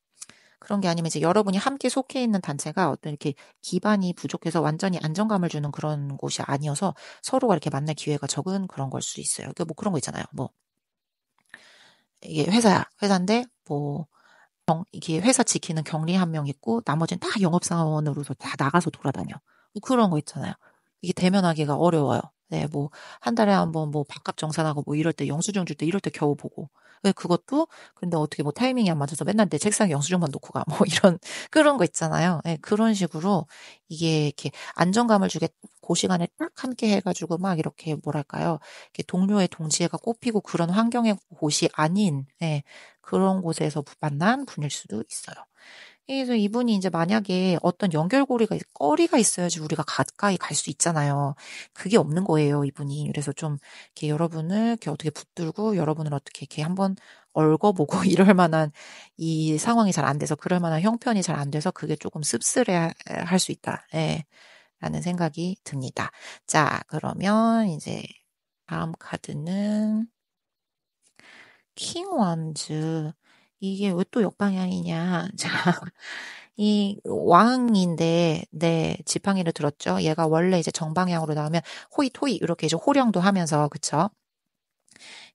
그런 게 아니면 이제 여러분이 함께 속해 있는 단체가 어떤 이렇게 기반이 부족해서 완전히 안정감을 주는 그런 곳이 아니어서 서로가 이렇게 만날 기회가 적은 그런 걸 수 있어요. 그러니까 뭐 그런 거 있잖아요. 뭐 이게 회사야. 회사인데 뭐 이게 회사 지키는 경리 한 명 있고 나머지는 다 영업사원으로서 다 나가서 돌아다녀. 뭐 그런 거 있잖아요. 이게 대면하기가 어려워요. 네, 뭐 한 달에 한번 뭐 밥값 정산하고 뭐 이럴 때 영수증 줄 때 이럴 때 겨우 보고. 왜 그것도 근데 어떻게 뭐 타이밍이 안 맞아서 맨날 내 책상에 영수증만 놓고 가. 뭐 이런 그런 거 있잖아요. 네, 그런 식으로 이게 이렇게 안정감을 주게 그 시간에 딱 함께 해가지고 막 이렇게 뭐랄까요. 이렇게 동료의 동지애가 꽃피고 그런 환경의 곳이 아닌 예, 그런 곳에서 만난 분일 수도 있어요. 그래서 이분이 이제 만약에 어떤 연결고리가, 거리가 있어야지 우리가 가까이 갈 수 있잖아요. 그게 없는 거예요, 이분이. 그래서 좀, 이렇게 여러분을 이렇게 어떻게 붙들고, 여러분을 어떻게 이렇게 한번 얽어보고 이럴 만한 이 상황이 잘 안 돼서, 그럴 만한 형편이 잘 안 돼서 그게 조금 씁쓸해 할 수 있다. 예. 라는 생각이 듭니다. 자, 그러면 이제 다음 카드는 킹 원즈. 이게 왜 또 역방향이냐. 자, 이 왕인데, 네, 지팡이를 들었죠. 얘가 원래 이제 정방향으로 나오면 호잇 호잇 이렇게 이제 호령도 하면서, 그쵸?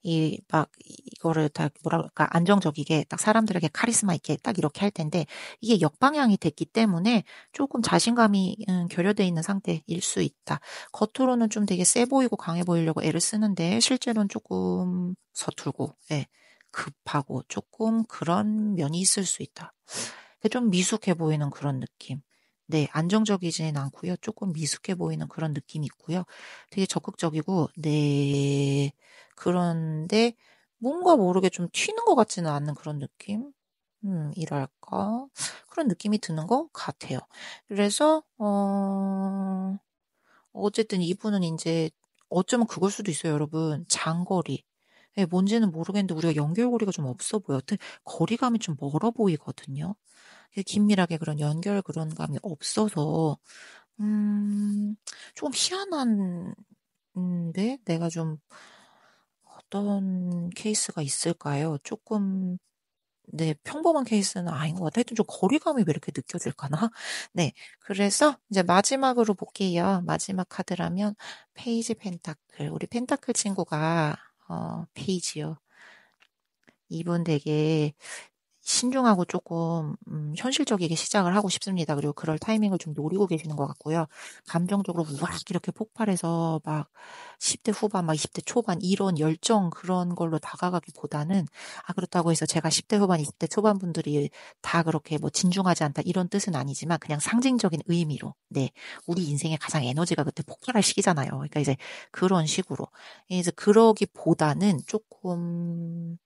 이거를 다 뭐라 그럴까, 안정적이게 딱 사람들에게 카리스마 있게 딱 이렇게 할 텐데, 이게 역방향이 됐기 때문에 조금 자신감이 결여돼 있는 상태일 수 있다. 겉으로는 좀 되게 세 보이고 강해 보이려고 애를 쓰는데, 실제로는 조금 서툴고, 예, 급하고 조금 그런 면이 있을 수 있다. 좀 미숙해 보이는 그런 느낌. 네, 안정적이지는 않고요. 조금 미숙해 보이는 그런 느낌이 있고요. 되게 적극적이고, 네, 그런데 뭔가 모르게 좀 튀는 것 같지는 않는 그런 느낌? 이랄까? 그런 느낌이 드는 것 같아요. 그래서, 어쨌든 이분은 이제 어쩌면 그걸 수도 있어요, 여러분. 장거리. 예, 뭔지는 모르겠는데 우리가 연결고리가 좀 없어 보여. 거리감이 좀 멀어 보이거든요. 긴밀하게 그런 연결 그런 감이 없어서, 음, 조금 희한한데 내가 좀 어떤 케이스가 있을까요? 조금, 네, 평범한 케이스는 아닌 것 같아요. 하여튼 좀 거리감이 왜 이렇게 느껴질까나? 네. 그래서 이제 마지막으로 볼게요. 마지막 카드라면 페이지 펜타클. 우리 펜타클 친구가, 페이지요. 이분 되게 신중하고 조금 현실적이게 시작을 하고 싶습니다. 그리고 그럴 타이밍을 좀 노리고 계시는 것 같고요. 감정적으로 막 이렇게 폭발해서 막 10대 후반, 막 20대 초반 이런 열정 그런 걸로 다가가기보다는 그렇다고 해서 제가 10대 후반, 20대 초반 분들이 다 그렇게 뭐 진중하지 않다 이런 뜻은 아니지만 그냥 상징적인 의미로 네, 우리 인생의 가장 에너지가 그때 폭발할 시기잖아요. 그러니까 이제 그런 식으로 이제 그러기보다는 조금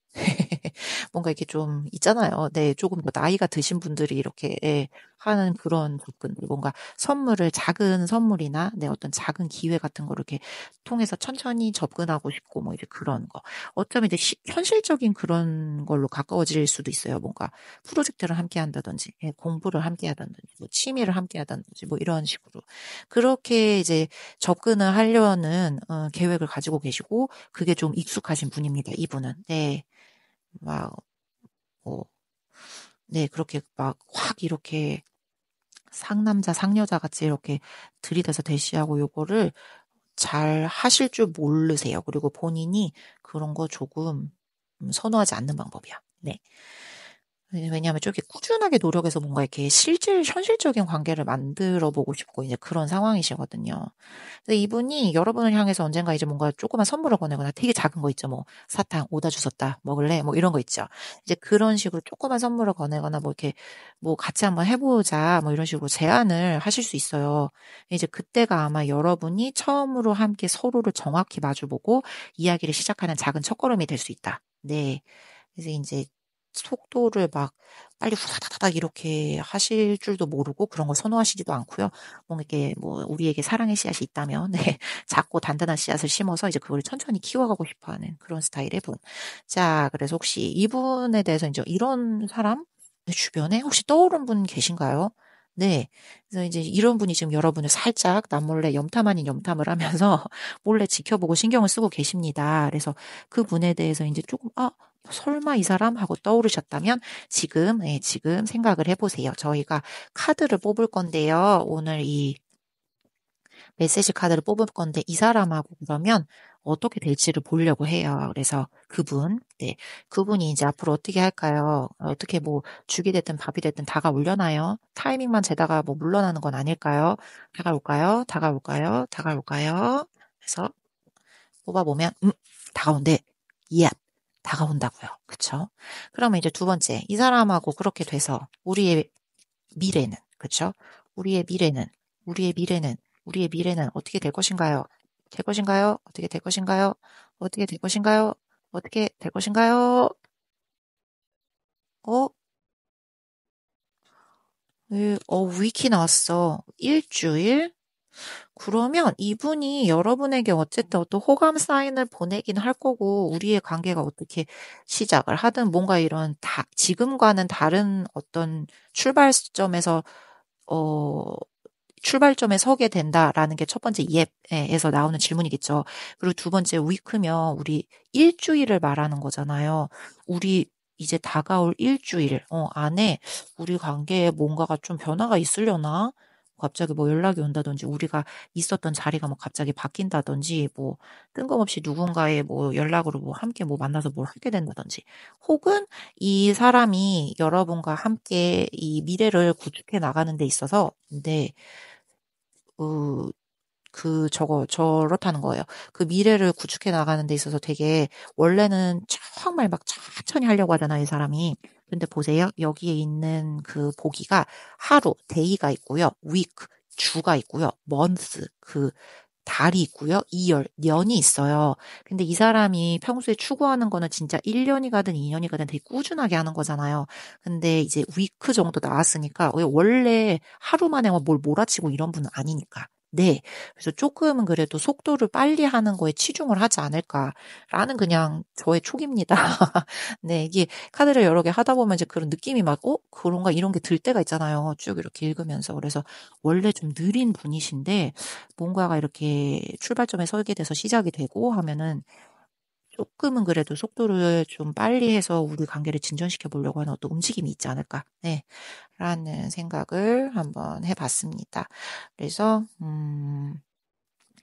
뭔가 이렇게 좀 있잖아요. 네, 조금 더 나이가 드신 분들이 이렇게 예, 하는 그런 접근들, 뭔가 선물을 작은 선물이나 네, 어떤 작은 기회 같은 거를 이렇게 통해서 천천히 접근하고 싶고 뭐 이제 그런 거. 어쩌면 이제 현실적인 그런 걸로 가까워질 수도 있어요. 뭔가 프로젝트를 함께 한다든지, 예, 공부를 함께 하다든지, 뭐 취미를 함께 하다든지, 뭐 이런 식으로 그렇게 이제 접근을 하려는 계획을 가지고 계시고 그게 좀 익숙하신 분입니다. 이분은 네. 막, 뭐, 네, 그렇게 막 확 이렇게 상남자, 상여자 같이 이렇게 들이대서 대시하고 요거를 잘 하실 줄 모르세요. 그리고 본인이 그런 거 조금 선호하지 않는 방법이야. 네. 왜냐하면 좀 이렇게 꾸준하게 노력해서 뭔가 이렇게 현실적인 관계를 만들어 보고 싶고 이제 그런 상황이시거든요. 근데 이분이 여러분을 향해서 언젠가 이제 뭔가 조그만 선물을 거내거나 되게 작은 거 있죠. 뭐 사탕 오다 주웠다 먹을래? 뭐 이런 거 있죠. 이제 그런 식으로 조그만 선물을 거내거나 뭐 이렇게 뭐 같이 한번 해보자 뭐 이런 식으로 제안을 하실 수 있어요. 이제 그때가 아마 여러분이 처음으로 함께 서로를 정확히 마주보고 이야기를 시작하는 작은 첫걸음이 될 수 있다. 네. 그래서 이제 속도를 막 빨리 후다다닥 이렇게 하실 줄도 모르고 그런 걸 선호하시지도 않고요. 뭔가 이렇게 뭐 우리에게 사랑의 씨앗이 있다면 네 작고 단단한 씨앗을 심어서 이제 그걸 천천히 키워가고 싶어 하는 그런 스타일의 분. 자, 그래서 혹시 이분에 대해서 이제 이런 사람 주변에 혹시 떠오른 분 계신가요? 네. 그래서 이제 이런 분이 지금 여러분을 살짝 남몰래 염탐 아닌 염탐을 하면서 몰래 지켜보고 신경을 쓰고 계십니다. 그래서 그분에 대해서 이제 조금 '아 설마 이 사람?' 하고 떠오르셨다면 지금 예 지금 생각을 해 보세요. 저희가 카드를 뽑을 건데요. 오늘 이 메시지 카드를 뽑을 건데 이 사람하고 그러면 어떻게 될지를 보려고 해요. 그래서 그분, 네. 그분이 이제 앞으로 어떻게 할까요? 어떻게 뭐 죽이 됐든 밥이 됐든 다가오려나요? 타이밍만 재다가 뭐 물러나는 건 아닐까요? 다가올까요? 다가올까요? 다가올까요? 그래서 뽑아보면, 다가온대. 예, 다가온다고요. 그쵸? 그러면 이제 두 번째, 이 사람하고 그렇게 돼서 우리의 미래는, 그쵸? 우리의 미래는, 우리의 미래는, 우리의 미래는 어떻게 될 것인가요? 될 것인가요? 어떻게 될 것인가요? 어떻게 될 것인가요? 어떻게 될 것인가요? 어? 위키 나왔어. 일주일? 그러면 이분이 여러분에게 어쨌든 어떤 호감 사인을 보내긴 할 거고, 우리의 관계가 어떻게 시작을 하든 뭔가 이런 지금과는 다른 어떤 출발점에서, 어, 출발점에 서게 된다라는 게 첫 번째 예에서 나오는 질문이겠죠. 그리고 두 번째 위크면 우리 일주일을 말하는 거잖아요. 우리 이제 다가올 일주일 안에 우리 관계에 뭔가가 좀 변화가 있으려나? 갑자기 뭐 연락이 온다든지 우리가 있었던 자리가 뭐 갑자기 바뀐다든지 뭐 뜬금없이 누군가의 뭐 연락으로 뭐 함께 뭐 만나서 뭘 하게 된다든지 혹은 이 사람이 여러분과 함께 이 미래를 구축해 나가는 데 있어서 네. 그 저렇다는 거예요. 그 미래를 구축해 나가는 데 있어서 되게 원래는 정말 막 천천히 하려고 하잖아요, 이 사람이. 근데 보세요. 여기에 있는 그 보기가 하루, 데이가 있고요. 위크, 주가 있고요. 먼스, 달이 있고요. 이열, 년이 있어요. 근데 이 사람이 평소에 추구하는 거는 진짜 1년이 가든 2년이 가든 되게 꾸준하게 하는 거잖아요. 근데 이제 위크 정도 나왔으니까 원래 하루 만에 뭘 몰아치고 이런 분은 아니니까. 네. 그래서 조금은 그래도 속도를 빨리 하는 거에 치중을 하지 않을까라는 그냥 저의 촉입니다. 네. 이게 카드를 여러 개 하다 보면 이제 그런 느낌이 막, 그런가 이런 게 들 때가 있잖아요. 쭉 이렇게 읽으면서. 그래서 원래 좀 느린 분이신데 뭔가가 이렇게 출발점에 서게 돼서 시작이 되고 하면은 조금은 그래도 속도를 좀 빨리 해서 우리 관계를 진전시켜 보려고 하는 어떤 움직임이 있지 않을까. 네. 라는 생각을 한번 해 봤습니다. 그래서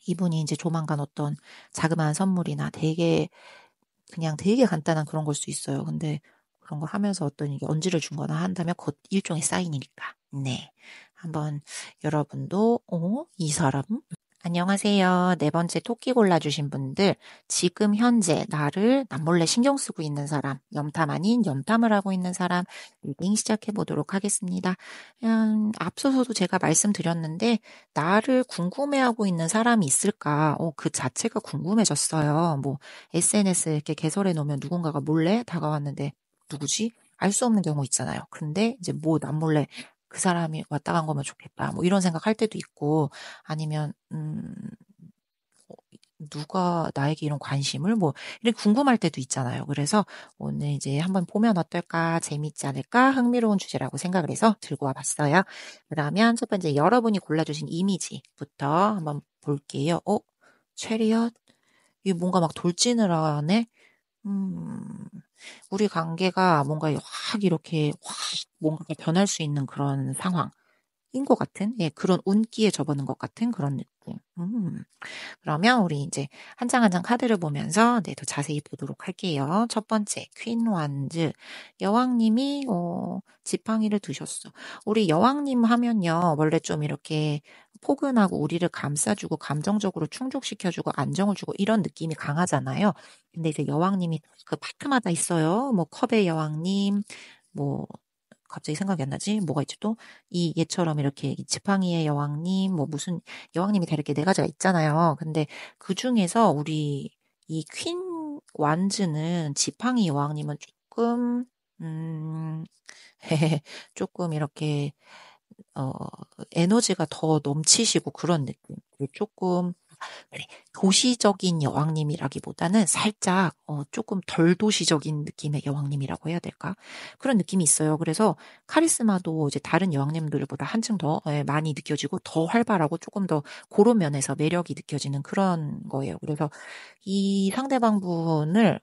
이분이 이제 조만간 어떤 자그마한 선물이나 그냥 되게 간단한 그런 걸 수 있어요. 근데 그런 거 하면서 어떤 이게 언지를 준 거나 한다면 곧 일종의 사인이니까. 네. 한번 여러분도 이 사람? 안녕하세요. 네 번째 토끼 골라주신 분들, 지금 현재 나를 남몰래 신경 쓰고 있는 사람, 염탐 아닌 염탐을 하고 있는 사람, 리딩 시작해 보도록 하겠습니다. 앞서서도 제가 말씀드렸는데, 나를 궁금해하고 있는 사람이 있을까? 그 자체가 궁금해졌어요. 뭐, SNS 이렇게 개설해 놓으면 누군가가 몰래 다가왔는데, 누구지? 알 수 없는 경우 있잖아요. 근데 이제 뭐 남몰래 그 사람이 왔다 간 거면 좋겠다. 뭐 이런 생각할 때도 있고, 아니면 어 누가 나에게 이런 관심을 뭐 이렇게 궁금할 때도 있잖아요. 그래서 오늘 이제 한번 보면 어떨까, 재밌지 않을까, 흥미로운 주제라고 생각을 해서 들고 와 봤어요. 그러면 첫 번째 여러분이 골라주신 이미지부터 한번 볼게요. 체리엇? 이게 뭔가 막 돌진을 하네? 음, 우리 관계가 뭔가 확 이렇게 확 뭔가가 변할 수 있는 그런 상황. 인 것 같은 예 그런 운기에 접어든 것 같은 그런 느낌. 그러면 우리 이제 한 장 한 장 카드를 보면서 네 더 자세히 보도록 할게요. 첫 번째 퀸 완즈 여왕님이 지팡이를 드셨어. 우리 여왕님 하면요. 원래 좀 이렇게 포근하고 우리를 감싸주고 감정적으로 충족시켜 주고 안정을 주고 이런 느낌이 강하잖아요. 근데 이제 여왕님이 그 파트마다 있어요. 뭐 컵의 여왕님 뭐 갑자기 생각이 안 나지? 뭐가 있지 또? 이 얘처럼 이렇게 이 지팡이의 여왕님 뭐 무슨 여왕님이 다 이렇게 네 가지가 있잖아요. 근데 그중에서 우리 이 퀸 완즈는 지팡이 여왕님은 조금 음. 조금 이렇게 어 에너지가 더 넘치시고 그런 느낌. 그 조금 그래 도시적인 여왕님이라기보다는 살짝 조금 덜 도시적인 느낌의 여왕님이라고 해야 될까? 그런 느낌이 있어요. 그래서 카리스마도 이제 다른 여왕님들보다 한층 더 많이 느껴지고 더 활발하고 조금 더 고런 면에서 매력이 느껴지는 그런 거예요. 그래서 이 상대방분을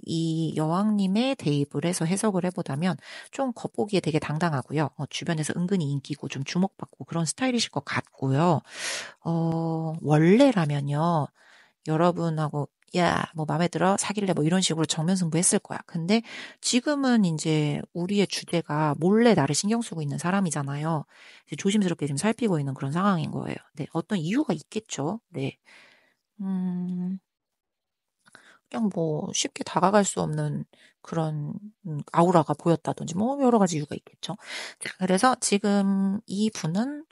이 여왕님의 대입을 해서 해석을 해보자면 좀 겉보기에 되게 당당하고요. 주변에서 은근히 인기고 좀 주목받고 그런 스타일이실 것 같고요. 원래라면요. 여러분하고 야, 뭐 마음에 들어? 사귈래? 뭐 이런 식으로 정면 승부했을 거야. 근데 지금은 이제 우리의 주제가 몰래 나를 신경 쓰고 있는 사람이잖아요. 이제 조심스럽게 지금 살피고 있는 그런 상황인 거예요. 네, 어떤 이유가 있겠죠. 네. 음, 그냥 뭐 쉽게 다가갈 수 없는 그런 아우라가 보였다든지 뭐 여러 가지 이유가 있겠죠. 자, 그래서 지금 이분은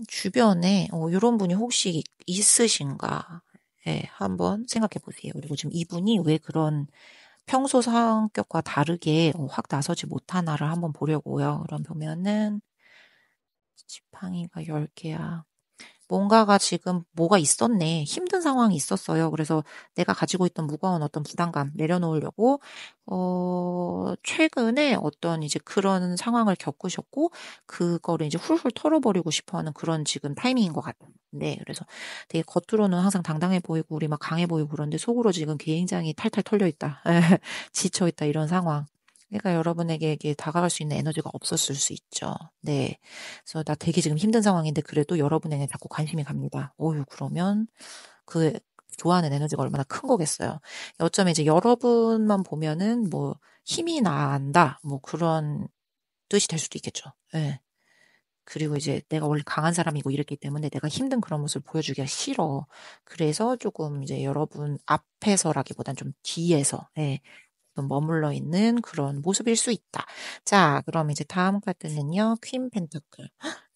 주변에 요런 분이 혹시 있으신가? 예, 한번 생각해 보세요. 그리고 지금 이분이 왜 그런 평소 성격과 다르게 확 나서지 못하나를 한번 보려고요. 그럼 보면은 지팡이가 10개야. 뭔가가 지금 뭐가 있었네. 힘든 상황이 있었어요. 그래서 내가 가지고 있던 무거운 어떤 부담감 내려놓으려고, 최근에 어떤 이제 그런 상황을 겪으셨고, 그거를 이제 훌훌 털어버리고 싶어 하는 그런 지금 타이밍인 것 같은데, 그래서 되게 겉으로는 항상 당당해 보이고, 우리 막 강해 보이고 그런데 속으로 지금 굉장히 탈탈 털려 있다. 지쳐 있다. 이런 상황. 그러니까 여러분에게 이게 다가갈 수 있는 에너지가 없었을 수 있죠. 네. 그래서 나 되게 지금 힘든 상황인데 그래도 여러분에게 자꾸 관심이 갑니다. 어유 그러면 그 좋아하는 에너지가 얼마나 큰 거겠어요. 어쩌면 이제 여러분만 보면은 뭐 힘이 난다 뭐 그런 뜻이 될 수도 있겠죠. 예. 그리고 이제 내가 원래 강한 사람이고 이랬기 때문에 내가 힘든 그런 모습을 보여주기가 싫어. 그래서 조금 이제 여러분 앞에서라기보단 좀 뒤에서, 예, 좀 머물러 있는 그런 모습일 수 있다. 자, 그럼 이제 다음 카드는요, 퀸 펜터클.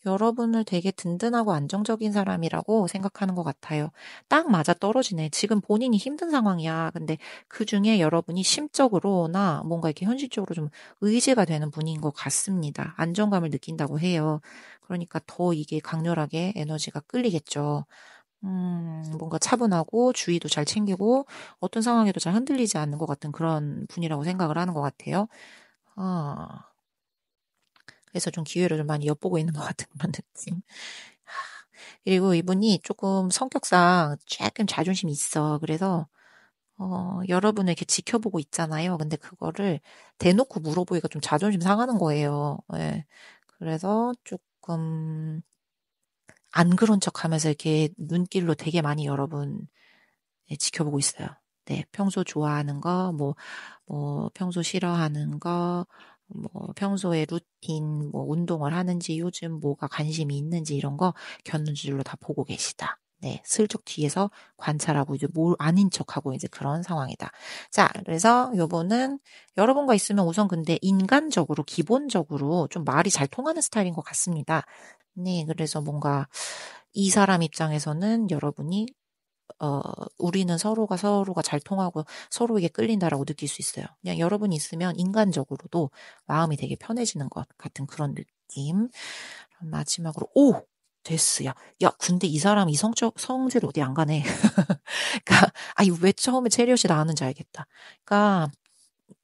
여러분을 되게 든든하고 안정적인 사람이라고 생각하는 것 같아요. 딱 맞아 떨어지네. 지금 본인이 힘든 상황이야. 근데 그 중에 여러분이 심적으로나 뭔가 이렇게 현실적으로 좀 의지가 되는 분인 것 같습니다. 안정감을 느낀다고 해요. 그러니까 더 이게 강렬하게 에너지가 끌리겠죠. 뭔가 차분하고 주의도 잘 챙기고 어떤 상황에도 잘 흔들리지 않는 것 같은 그런 분이라고 생각을 하는 것 같아요. 아, 그래서 좀 기회를 좀 많이 엿보고 있는 것 같은 그런 느낌. 그리고 이분이 조금 성격상 조금 자존심이 있어. 그래서, 여러분을 이렇게 지켜보고 있잖아요. 근데 그거를 대놓고 물어보기가 좀 자존심 상하는 거예요. 예. 그래서 조금 안 그런 척 하면서 이렇게 눈길로 되게 많이 여러분 지켜보고 있어요. 네, 평소 좋아하는 거, 뭐, 평소 싫어하는 거, 뭐, 평소에 루틴, 뭐, 운동을 하는지, 요즘 뭐가 관심이 있는지 이런 거 견눈질로 다 보고 계시다. 네, 슬쩍 뒤에서 관찰하고 이제 뭘 아닌 척하고 이제 그런 상황이다. 자, 그래서 요거는 여러분과 있으면 우선 근데 인간적으로, 기본적으로 좀 말이 잘 통하는 스타일인 것 같습니다. 네, 그래서 뭔가 이 사람 입장에서는 여러분이 어, 우리는 서로가 잘 통하고 서로에게 끌린다라고 느낄 수 있어요. 그냥 여러분이 있으면 인간적으로도 마음이 되게 편해지는 것 같은 그런 느낌. 그럼 마지막으로, 오! 데스야. 야, 근데 이 사람 성질 어디 안 가네. 그니까, 아, 이거 왜 처음에 체리엇이 나왔는지 알겠다. 그니까,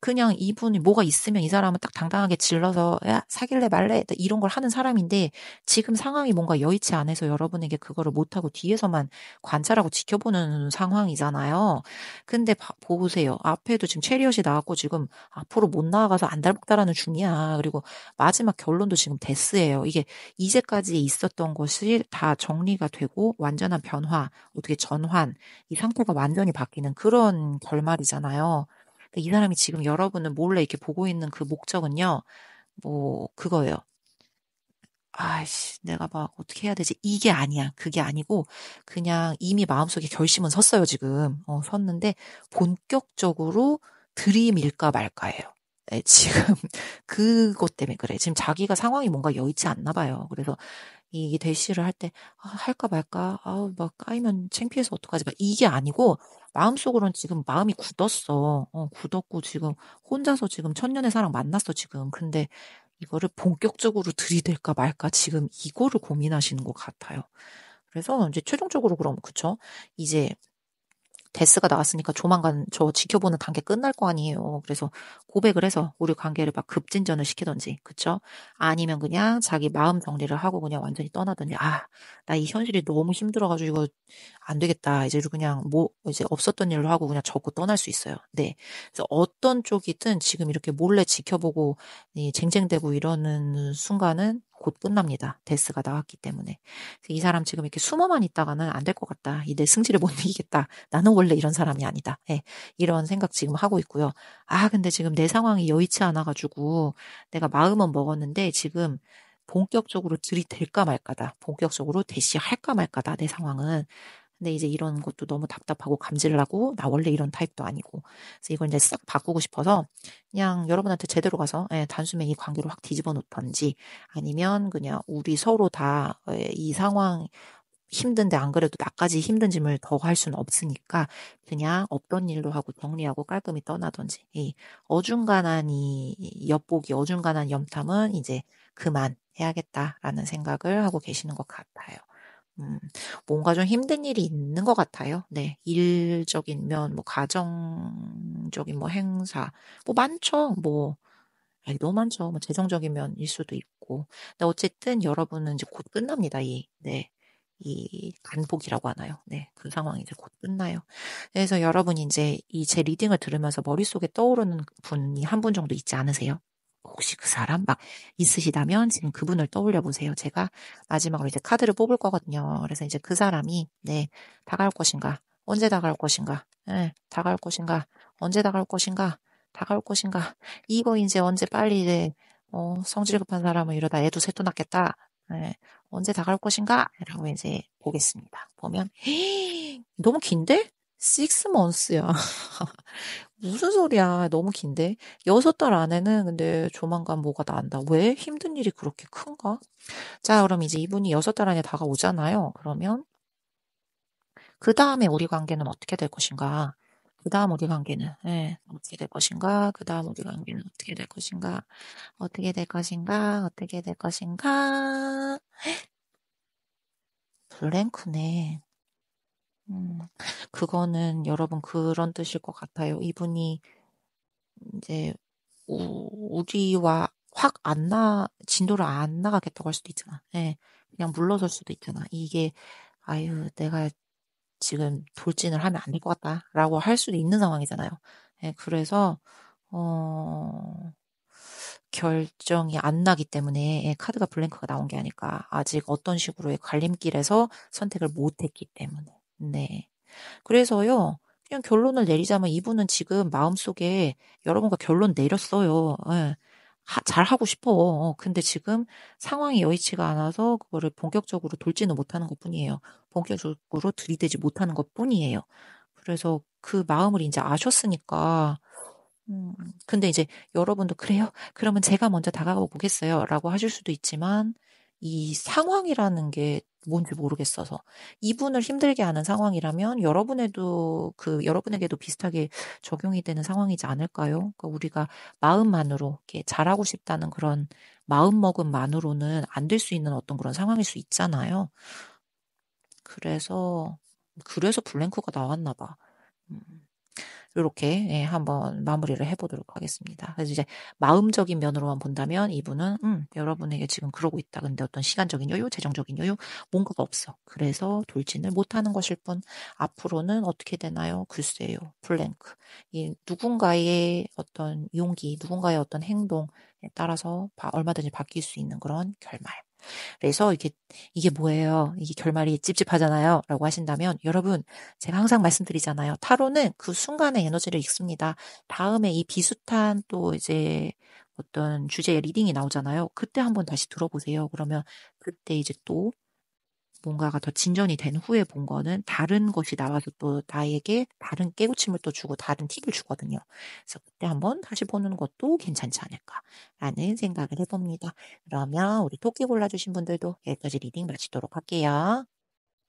그냥 이분이 뭐가 있으면 이 사람은 딱 당당하게 질러서 야 사귈래 말래 이런 걸 하는 사람인데 지금 상황이 뭔가 여의치 않아서 여러분에게 그거를 못하고 뒤에서만 관찰하고 지켜보는 상황이잖아요. 근데 보세요. 앞에도 지금 체리엇이 나왔고 지금 앞으로 못 나아가서 안달복달하는 중이야. 그리고 마지막 결론도 지금 데스예요. 이게 이제까지 있었던 것이 다 정리가 되고 완전한 변화, 어떻게 전환, 이 상태가 완전히 바뀌는 그런 결말이잖아요. 이 사람이 지금 여러분을 몰래 이렇게 보고 있는 그 목적은요, 뭐, 그거예요. 아이씨, 내가 막 어떻게 해야 되지? 이게 아니야. 그게 아니고, 그냥 이미 마음속에 결심은 섰어요, 지금. 섰는데, 본격적으로 들이밀까 말까예요. 네, 지금 그것 때문에 그래. 지금 자기가 상황이 뭔가 여의치 않나 봐요. 그래서 이 대시를 할 때, 아, 할까 말까? 아우, 막 까이면 창피해서 어떡하지? 막 이게 아니고, 마음속으로는 지금 마음이 굳었어. 굳었고, 지금 혼자서 지금 천년의 사랑 만났어, 지금. 근데 이거를 본격적으로 들이댈까 말까 지금 이거를 고민하시는 것 같아요. 그래서 이제 최종적으로 그럼, 그쵸? 이제 데스가 나왔으니까 조만간 저 지켜보는 단계 끝날 거 아니에요. 그래서 고백을 해서 우리 관계를 막 급진전을 시키던지, 그쵸? 아니면 그냥 자기 마음 정리를 하고 그냥 완전히 떠나던지, 아, 나 이 현실이 너무 힘들어가지고 이거 안 되겠다. 이제 그냥 뭐, 이제 없었던 일로 하고 그냥 접고 떠날 수 있어요. 네. 그래서 어떤 쪽이든 지금 이렇게 몰래 지켜보고 이 쟁쟁대고 이러는 순간은 곧 끝납니다. 데스가 나왔기 때문에. 그래서 이 사람 지금 이렇게 숨어만 있다가는 안 될 것 같다. 이 내 승질을 못 이기겠다. 나는 원래 이런 사람이 아니다. 예, 이런 생각 지금 하고 있고요. 아, 근데 지금 내 상황이 여의치 않아가지고 내가 마음은 먹었는데 지금 본격적으로 들이댈까 말까다. 본격적으로 대시할까 말까다. 내 상황은. 근데 이제 이런 것도 너무 답답하고 감질나고 나 원래 이런 타입도 아니고 그래서 이걸 이제 싹 바꾸고 싶어서 그냥 여러분한테 제대로 가서 단숨에 이 관계를 확 뒤집어 놓던지 아니면 그냥 우리 서로 다 이 상황 힘든데 안 그래도 나까지 힘든 짐을 더 할 수는 없으니까 그냥 없던 일로 하고 정리하고 깔끔히 떠나던지 이 어중간한 이 엿보기 어중간한 염탐은 이제 그만해야겠다라는 생각을 하고 계시는 것 같아요. 음, 뭔가 좀 힘든 일이 있는 것 같아요. 네, 일적인 면, 뭐 가정적인 뭐 행사, 뭐 많죠. 뭐 아니, 너무 많죠. 뭐 재정적인 면일 수도 있고. 근데 어쨌든 여러분은 이제 곧 끝납니다. 네. 이 간복이라고 하나요? 네. 그 상황이 이제 곧 끝나요. 그래서 여러분이 이제 이 제 리딩을 들으면서 머릿속에 떠오르는 분이 한 분 정도 있지 않으세요? 혹시 그 사람 막 있으시다면 지금 그분을 떠올려 보세요. 제가 마지막으로 이제 카드를 뽑을 거거든요. 그래서 이제 그 사람이 네, 다가올 것인가? 언제 다가올 것인가? 네, 다가올 것인가? 언제 다가올 것인가? 다가올 것인가? 이거 이제 언제 빨리 이제 성질 급한 사람은 이러다 애도 셋도 낳겠다. 예, 언제 다가올 것인가? 라고 이제 보겠습니다. 보면 너무 긴데? 6months야. 무슨 소리야? 너무 긴데? 6달 안에는 근데 조만간 뭐가 난다. 왜? 힘든 일이 그렇게 큰가? 자, 그럼 이제 이분이 6달 안에 다가오잖아요. 그러면 그 다음에 우리 관계는 어떻게 될 것인가? 그 다음 우리 관계는 어떻게 될 것인가? 그 다음 우리 관계는 어떻게 될 것인가? 어떻게 될 것인가? 어떻게 될 것인가? 블랭크네. 음, 그거는 여러분 그런 뜻일 것 같아요. 이분이 이제 우리와 확 진도를 안 나가겠다고 할 수도 있잖아. 예, 그냥 물러설 수도 있잖아. 이게, 아유, 내가 지금 돌진을 하면 안 될 것 같다라고 할 수도 있는 상황이잖아요. 예, 그래서 어, 결정이 안 나기 때문에 예, 카드가 블랭크가 나온 게 아닐까. 아직 어떤 식으로의 갈림길에서 선택을 못 했기 때문에. 네. 그래서요. 그냥 결론을 내리자면 이분은 지금 마음속에 여러분과 결론 내렸어요. 예. 잘하고 싶어. 근데 지금 상황이 여의치가 않아서 그거를 본격적으로 돌지는 못하는 것뿐이에요. 본격적으로 들이대지 못하는 것뿐이에요. 그래서 그 마음을 이제 아셨으니까 근데 이제 여러분도 "그래요? 그러면 제가 먼저 다가가 보겠어요." 라고 하실 수도 있지만 이 상황이라는 게 뭔지 모르겠어서 이분을 힘들게 하는 상황이라면 여러분에게도 비슷하게 적용이 되는 상황이지 않을까요? 그러니까 우리가 마음만으로 이렇게 잘하고 싶다는 그런 마음먹음만으로는 안 될 수 있는 어떤 그런 상황일 수 있잖아요. 그래서 블랭크가 나왔나 봐. 음. 요렇게 한번 마무리를 해 보도록 하겠습니다. 그래서 이제 마음적인 면으로만 본다면 이분은 여러분에게 지금 그러고 있다. 근데 어떤 시간적인 여유, 재정적인 여유 뭔가가 없어. 그래서 돌진을 못하는 것일 뿐 앞으로는 어떻게 되나요? 글쎄요. 블랭크. 이 누군가의 어떤 용기, 누군가의 어떤 행동에 따라서 얼마든지 바뀔 수 있는 그런 결말. 그래서 이게 뭐예요? 이게 결말이 찝찝하잖아요. 라고 하신다면 여러분 제가 항상 말씀드리잖아요. 타로는 그 순간의 에너지를 읽습니다. 다음에 이 비슷한 또 이제 어떤 주제의 리딩이 나오잖아요. 그때 한번 다시 들어보세요. 그러면 그때 이제 또 뭔가가 더 진전이 된 후에 본 거는 다른 것이 나와서 또 나에게 다른 깨우침을 또 주고 다른 팁을 주거든요. 그래서 그때 한번 다시 보는 것도 괜찮지 않을까라는 생각을 해 봅니다. 그러면 우리 토끼 골라 주신 분들도 여기까지 리딩 마치도록 할게요.